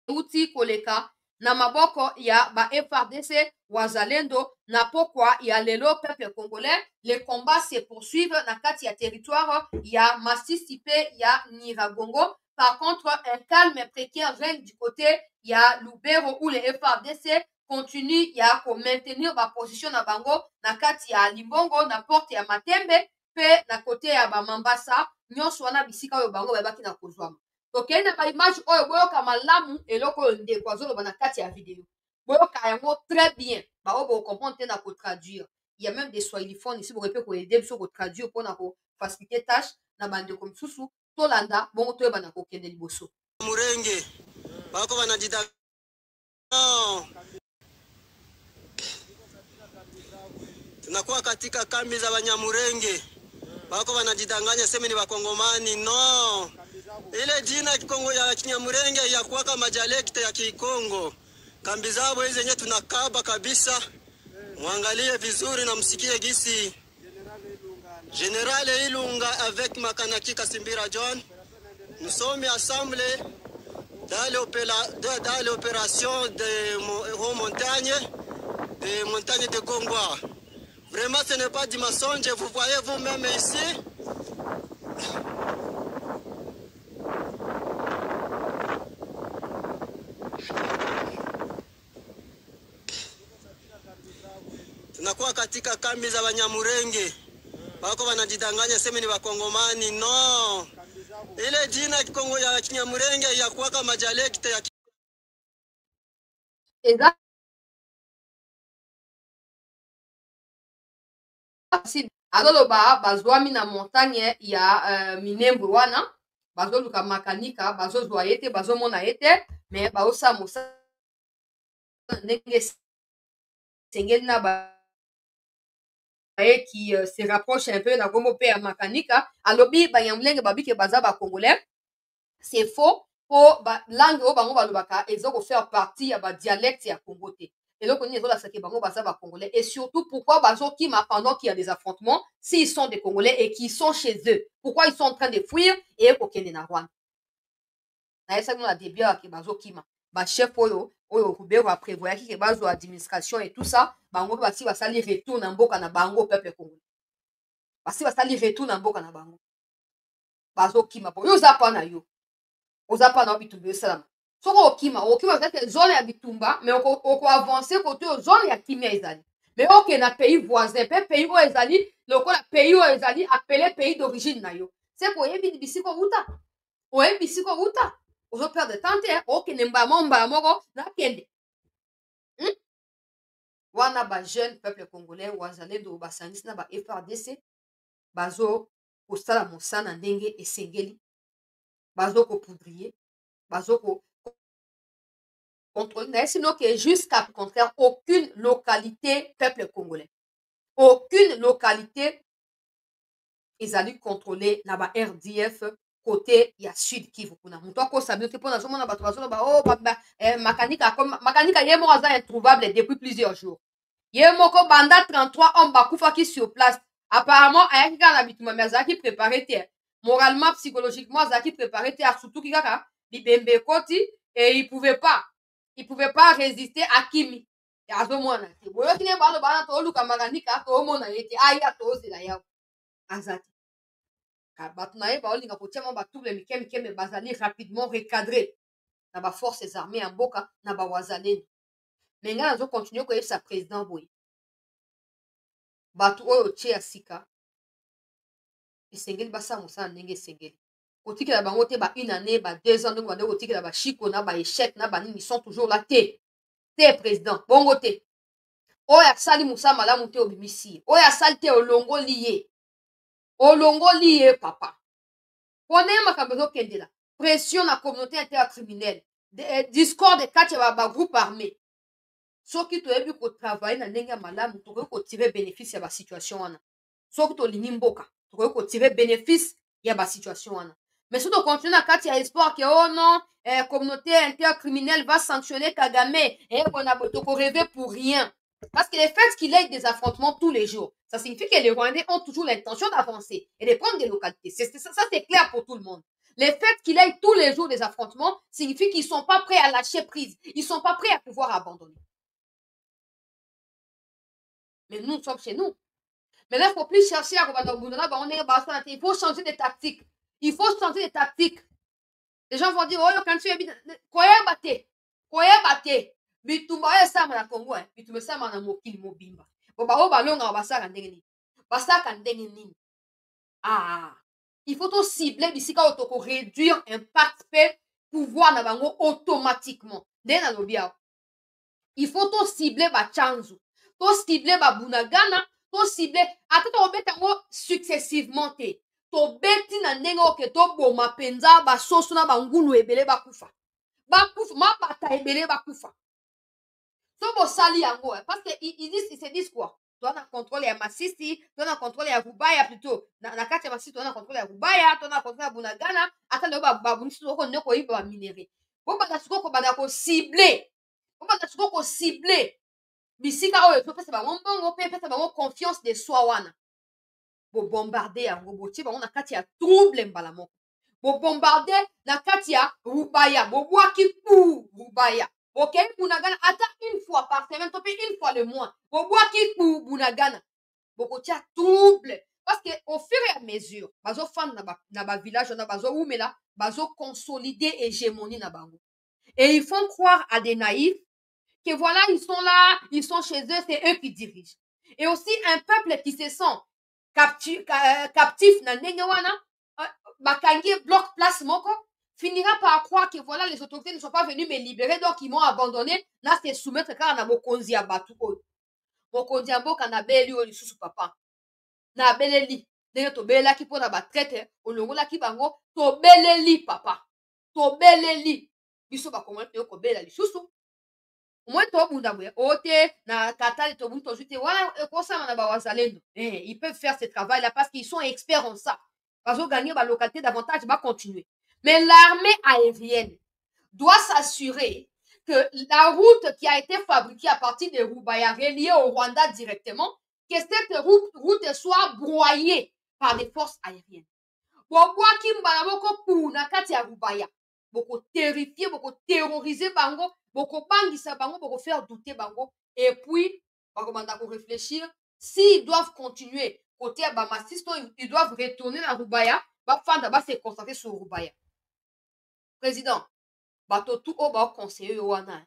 euti koleka na maboko ya ba FRDC wazalendo na pokwa ya lelo peuple congolais. Les combats se poursuivent na kati ya territoire ya Masisi pe ya Nyiragongo. Par contre, un calme précaire règne du côté ya Lubero où les FRDC continuent ya ko maintenir ba position na bango na kati ya Limbongo na porte ya Matembe pe na côté ya ba Mambasa nyonso wana bisika oyo bango babaki na kozwama. tokei na baimage oyo boyoka malamu eloko oyo ndeko azoloba na kati ya video boyoka yango très bien bao bocomprendre te na kotraduire. Il y a même des swahiliphones ici bokoki mpe koyede biso kotraduire mpona kofacilite tâche na bandeko mosusu tolanda bongo toyeba na kokende liboso. Murenge bako banajida tunakuwa katika kambi za Banyamurenge bako wanajidanganya sema ni Wakongomani. No, ile jina Kikongo ya Kinyamurenge ya kuwaka majalekte ya Kikongo. Kambi zao hizi zenye tunakaba kabisa. Mwangalie vizuri na msikie gisi General Ilunga avec Makanaki Kasimbira John. Nous sommes assemblés dans l'opération de montagne de Gongwa. Vraiment, ce n'est pas du mensonge, vous voyez vous-même ici. Tunakuwa katika kambi za Banyamurenge. Bako wanajidanganya sema ni Wakongomani. No, ile jina Kikongo ya Kinyamurenge ya kuwaka majalekte ya azoloba bazwami na montagne ya Minembwe wana bazoluka makanika bazozwa ye te bazomona ye te mais baosala mosala ndenge esengeli na baye qui se rapproche un peu na kombo mpe ya makanika alobi Banyamulenge babike baza bakongolais c'est faux. Pour langue au bango balobaka ils ont faire partie à dialecte ya Congo te. Et donc on est là que bango basa ba congolais et surtout pourquoi bazo qui pendant qu'il y a des affrontements s'ils sont des congolais et qu'ils sont chez eux, pourquoi ils sont en train de fuir et ko kende na Rwanda. Na esa na début ki bazo kima ba chef oyo Roubert a prévoir ki bazo administration et tout ça bango basi basali retour na mboka na bango peuple congolais. Basi basali retour na mboka na bango. Bazo kima po yo za pa na yo. Oza pas na bitumba salama. Soko okima peut-être zone ya bitumba mais oko avancer côté zone ya kimia ezali. Mais ok na pays voisin, pays o ezali, lokola pays o ezali appelé pays d'origine na yo. C'est pour yebi bisiko uta. Oye bisiko uta. Ozo perdre temps ok nemba moko na kende. Wana ba jeune peuple congolais wazale do basangisi na ba FRDC bazo kosala mosana ndenge esengeli. Bazo ko poudrier, bazo ko contrôler, sinon que jusqu'à contraire, aucune localité peuple congolais, aucune localité ils allaient contrôler na ba RDF côté ya sud Kivu kuna. Muto ko sabi te pona zomona bato bazo ba oh makanika yemo aza introuvable depuis plusieurs jours. Yemoko banda 33 hommes bakufa qui sur place. Apparemment ayaki na bituma mazaki préparé te. Moralement, psychologiquement, Zaki préparait surtout qui kaka bibembe koti et il pouvait pas résister à Kimi. Ya zo mwana te. Boyo kine balo bana to luka maganika to mona yete aya to zela ya. Azati. Ka batuna ye ba olinga ko tiama ba double mikeme bazali rapidement recadré. Na ba forces armées en boka na ba wazaleni. Mais nga zo continuer ko yesa président boy. Batu oyo tie asika. Esengeli basa mosala ndenge esengeli kotikela bango te ba une année ba 2 ans ndenge bande kotikela ba chiko na ba échec na ba nini sont toujours là te président bongo te oyo asali mosala malamu te obimisi oyo asali te olongoli ye papa pona ye makambo ezokendela pression na communauté intercriminelle discorde kati ya ba groupe armé soki toyebi kotravaille na ndenge ya malamu tokoki kotire bénéfice ya basituation wana soki tolingi mboka ko tirer bénéfice ya ba situation wana mais si on continue na kati ya espoir que oh non communauté intercriminelle va sanctionner Kagame et on a beaucoup rêvé pour rien parce que le fait qu'il ait des affrontements tous les jours ça signifie que les Rwandais ont toujours l'intention d'avancer et de prendre des localités ça c'est clair pour tout le monde. Le fait qu'il ait tous les jours des affrontements signifie qu'ils sont pas prêts à lâcher prise, ils sont pas prêts à pouvoir abandonner. Mais nous sommes chez nous. Mais là, il ne faut plus chercher à il faut changer de tactique. Il faut changer de tactique. Les gens vont dire, oh, quand tu es bien, quoi bate, bitumba ya sama na Congo, bitumba sama na mokili mobimba. Boba o balonga basaka ndenge nini. Ah, il faut tout cibler bisika otoko réduire impact pe pouvoir na bango automatiquement. Ndena lobia. Il faut tout cibler ba chanzu, tout cibler ba bunagana. To ciblé ata to beta ngo successivement te to beti na ndenge oke to boma penza ba soso na bangulu ebele bakufa ma bata ebele bakufa so bo sali yango parce que ils se disent quoi toi na contrôle ya Masisi toi na contrôle ya Rubaya plutôt na kati ya Masisi toi na contrôle ya Rubaya toi na contrôle ya Bunagana ata le ba bunisi ko ne ko yiba minéré bo ba siko ko bana ko cibler bisika oyo topesa bango mbongo mpe pesa bango confiance de soi wana bobombarde yango botie bango na kati ya trouble mbala moko bobombarde na kati ya Rubaya bobwaki pou Rubaya bokei Bunagana ata une fois par semaine to mpe une fois le mois bobwaki pou Bunagana bokotia trouble parce que au fur et à mesure bazofanda na ba village wana bazoumela bazokonsolider hégémonie na bango et ils font croire à des naïfs que voilà, ils sont là, ils sont chez eux, c'est eux qui dirigent. Et aussi un peuple qui se sent captif na ndenge wana, bakangi bloc place moko, finira par croire que voilà, les autorités ne sont pas venues me libérer, donc ils m'ont abandonné, là c'est soumettre car na mokonzi ya batu oyo. Mokonzi ya mboka na beli oyo lisusu papa. Na beleli, ndenge to belaki po na ba traite, olongolaki bango, to beleli papa. To beleli. Biso ba komona te ko bela lisusu. Moi to bunda boye ote na katali to bunto jute wala ekosama na ba wazalendo ils peuvent faire ce travail là parce qu'ils sont experts en ça bazo gagner ba localité davantage ba continuer Mais l'armée aérienne doit s'assurer que la route qui a été fabriquée à partir de Rubaya, reliée au Rwanda directement, que cette route soit broyée par des forces aériennes. Bobwaki mbala moko kuna kati ya Rubaya. Boko terrifier, boko terroriser bango, boko bangisa bango, boko faire douter bango. Et puis, bako manda ko réfléchir, s'ils doivent continuer côté à Bamasisto, ils doivent retourner à Rubaya, bafanda ba se concentrer sur Rubaya. Président, bato tout o ba conseiller wana.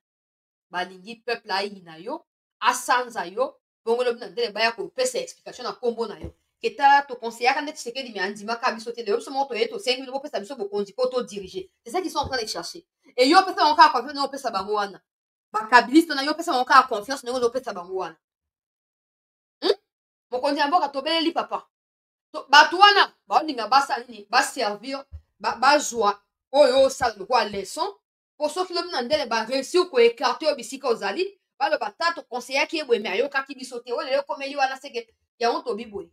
Balingi peuple aina yo, asanza yo, bongo lo bina baya ko pesa explication na kombo na yo. Keta to conseiller quand tu sais que mi andima ka biso te le so moto yeto 5 000 pesa biso bokonzi ko to diriger. C'est ça qu'ils sont en train de chercher. Et yo pesa encore confiance no pesa bango wana. Ba kabiliste na yo pesa encore confiance no pesa bango wana. Mokonzi amboka to beleli papa. To bato wana ba linga basa nini ba servir ba joie oyo ça le quoi leçon pour ceux qui l'ont demandé ba réussir ko écarter bisika ozali ba le batato conseiller qui ebwe me ayo kaki bisote o le comme yo wana sege ya on to biboy.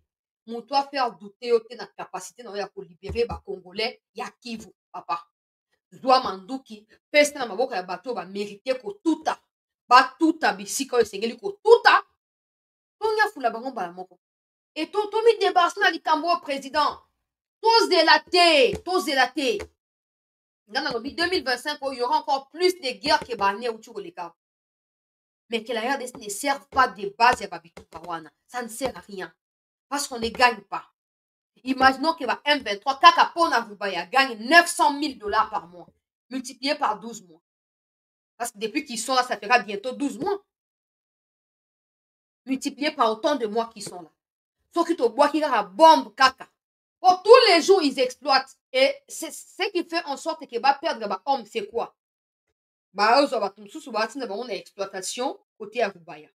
Moto a faire douter au na capacité na ya ko libérer ba congolais ya Kivu papa. Zwa manduki peste na maboka ya bato ba mériter ko tuta ba tuta bisika o sengeli ko tuta tonya fula bango ba moko. Et tout mi débarrasse na likambo président. Tous délatés. Dans le 2025, il y aura encore plus de guerres que Barnier ou Tchoukoleka. Mais que la RDC ne serve pas de base à Babitou Pawana. Ça ne sert à rien. Parce qu'on ne gagne pas. Imaginons que va M23, Kakapona Rubaya gagne $900,000 par mois. Multiplié par 12 mois. Parce que depuis qu'ils sont là, ça fera bientôt 12 mois. Multiplié par autant de mois qu'ils sont là. Sauf que tu bois qu'il y a la bombe caca. Pour tous les jours, ils exploitent. Et c'est ce qui fait en sorte que va perdre bah homme, c'est quoi? Bah eux va tout sous bah on a exploitation côté à Rubaya.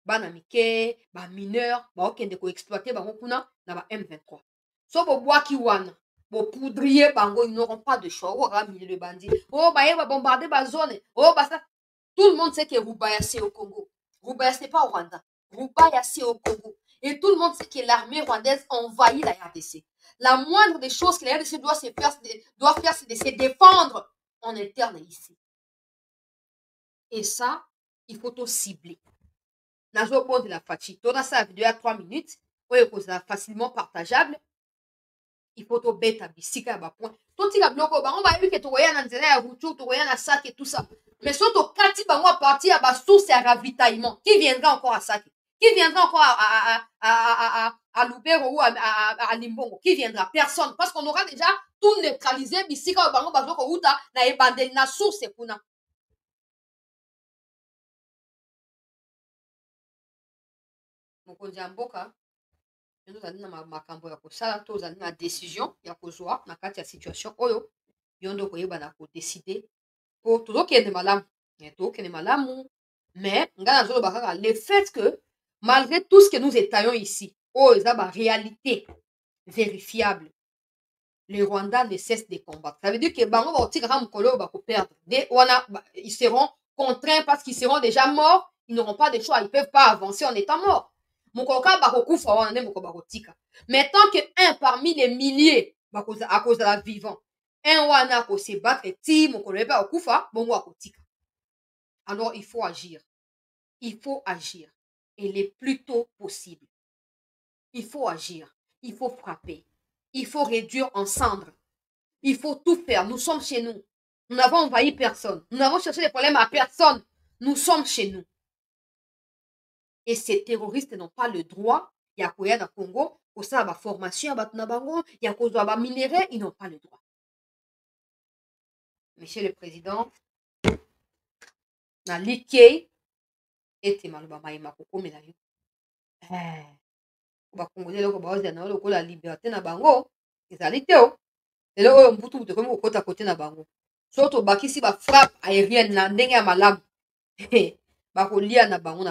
Bah namike, bah mineur, bah ok de exploiter bah on kuna na bah M23. Sauf au bois qui wana, bon poudrier bango ils n'auront pas de choix. Oh ramener le bandit. Oh bah il va bombarder bah zone. Oh bah ça. Tout le monde sait que Rubaya c'est au Congo. Rubaya c'est pas au Rwanda. Rubaya c'est au Congo. Et tout le monde sait que l'armée rwandaise envahit la RDC. La moindre des choses que la RDC doit faire, c'est de se défendre en interne ici. Et ça, il faut tout cibler. Dans le point de la fatigue, dans sa vidéo à 3 minutes, facilement partageable, il faut tout bête à bisika à point. Tout il a bloqué, on va vu que tu voyais dans la route, tu voyais dans sac et tout ça. Mais surtout, quand il va partir à source et à ravitaillement, qui viendra encore à sac? Qui viendra encore à Lubero ou à Limbongo? Qui viendra? Personne. Parce qu'on aura déjà tout neutralisé. Ici, quand on va faire na source et kuna. Mokonzi Amboka, nous avons makambo ya kosala, tous avons une décision ya kozwa na kati ya situation oyo, yondo koyeba na ko décider pour tout qui est malamu. Tout qui est malamu, mais le fait que malgré tout ce que nous étayons ici, oh, il y a une réalité vérifiable. Le Rwanda ne cesse de combattre. Ça veut dire que ils seront contraints parce qu'ils seront déjà morts. Ils n'auront pas de choix. Ils ne peuvent pas avancer en étant morts. Mais tant qu'un parmi les milliers, à cause de la vivant, un wana ko se battre, alors il faut agir. Il faut agir. Et le plus tôt possible. Il faut agir. Il faut frapper. Il faut réduire en cendres. Il faut tout faire. Nous sommes chez nous. Nous n'avons envahi personne. Nous n'avons cherché des problèmes à personne. Nous sommes chez nous. Et ces terroristes n'ont pas le droit. Il y a quoi dans le Congo? Pour ça, la formation, il y a cause de minerai. Ils n'ont pas le droit. Monsieur le Président, dans l'IKEA, ete maloba mayema kokomela yo bakongole loko baoza na lokola liberté na bango ezali te o lelo oyo mbutu tekomi kokota kote na bango so tobakisi bafrappe aérienne na ndenge ya malamu bakolia na bango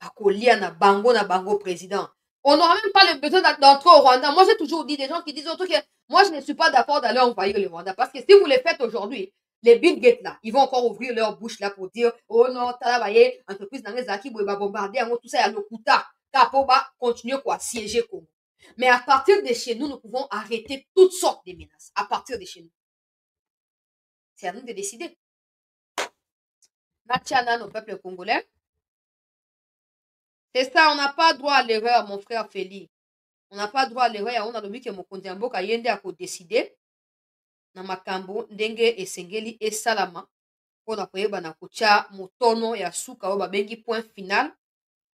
bakolia na bango président. On n'aura même pas le besoin d'entrer au Rwanda. Moi j'ai toujours dit des gens qui disent autour que moi je ne suis pas d'accord d'aller envahir le Rwanda parce que si vous le faites aujourd'hui, les Bill Gates là, ils vont encore ouvrir leur bouche là pour dire oh non, travailler, entreprise dans les acquis, bombarder, tout ça, il y a le Kuta, Kapoba, continuer quoi, siéger Congo. Mais à partir de chez nous, nous pouvons arrêter toutes sortes de menaces. À partir de chez nous. C'est à nous de décider. Natchana, nos peuples congolais. C'est ça, on n'a pas droit à l'erreur, mon frère Félix. On n'a pas droit à l'erreur. On a l'objet que mon contembo a yende à décider. Na makambo ndenge esengeli esalama. On a koyeba na kucha motono ya suka oba bengi point final.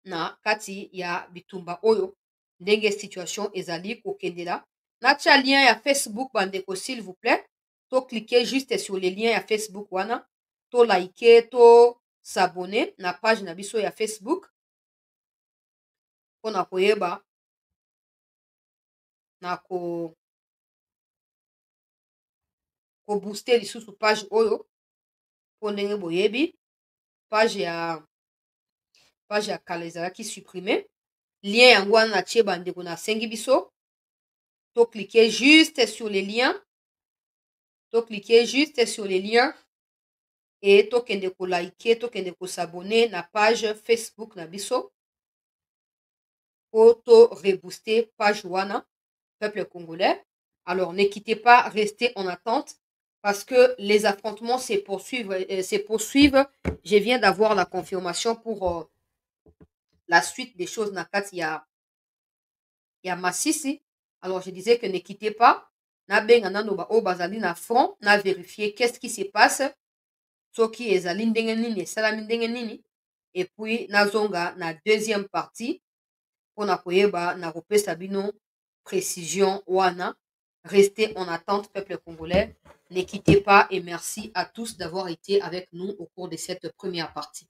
Na kati ya bitumba oyo. Ndenge situation ezali kokendela. Natcha lien ya Facebook bandeko s'il vous plaît. To cliquez juste sur les liens ya Facebook wana. To liker, to s'abonner na page na biso ya Facebook. Pona koyeba na ko booster lisusu page oyo po ndenge boyebi page ya kala ezalaki supprimer lien yango wana na tie bandeko na sengi biso to cliquer juste sur les liens et to kende ko liker to kende ko s'abonner na page Facebook na biso po to rebooster page wana peuple congolais. Alors ne quittez pas, restez en attente parce que les affrontements se poursuivent. Je viens d'avoir la confirmation pour la suite des choses. Il y a Massissi. Alors je disais que ne quittez pas. Na benga na noba o bazali na front, na vérifier qu'est-ce qui se passe. Soki ezali ndenge nini, salami ndenge nini. Et puis na zonga na deuxième partie pour na koyeba na kopesa bino précision wana. Restez en attente, peuple congolais. Ne quittez pas et merci à tous d'avoir été avec nous au cours de cette première partie.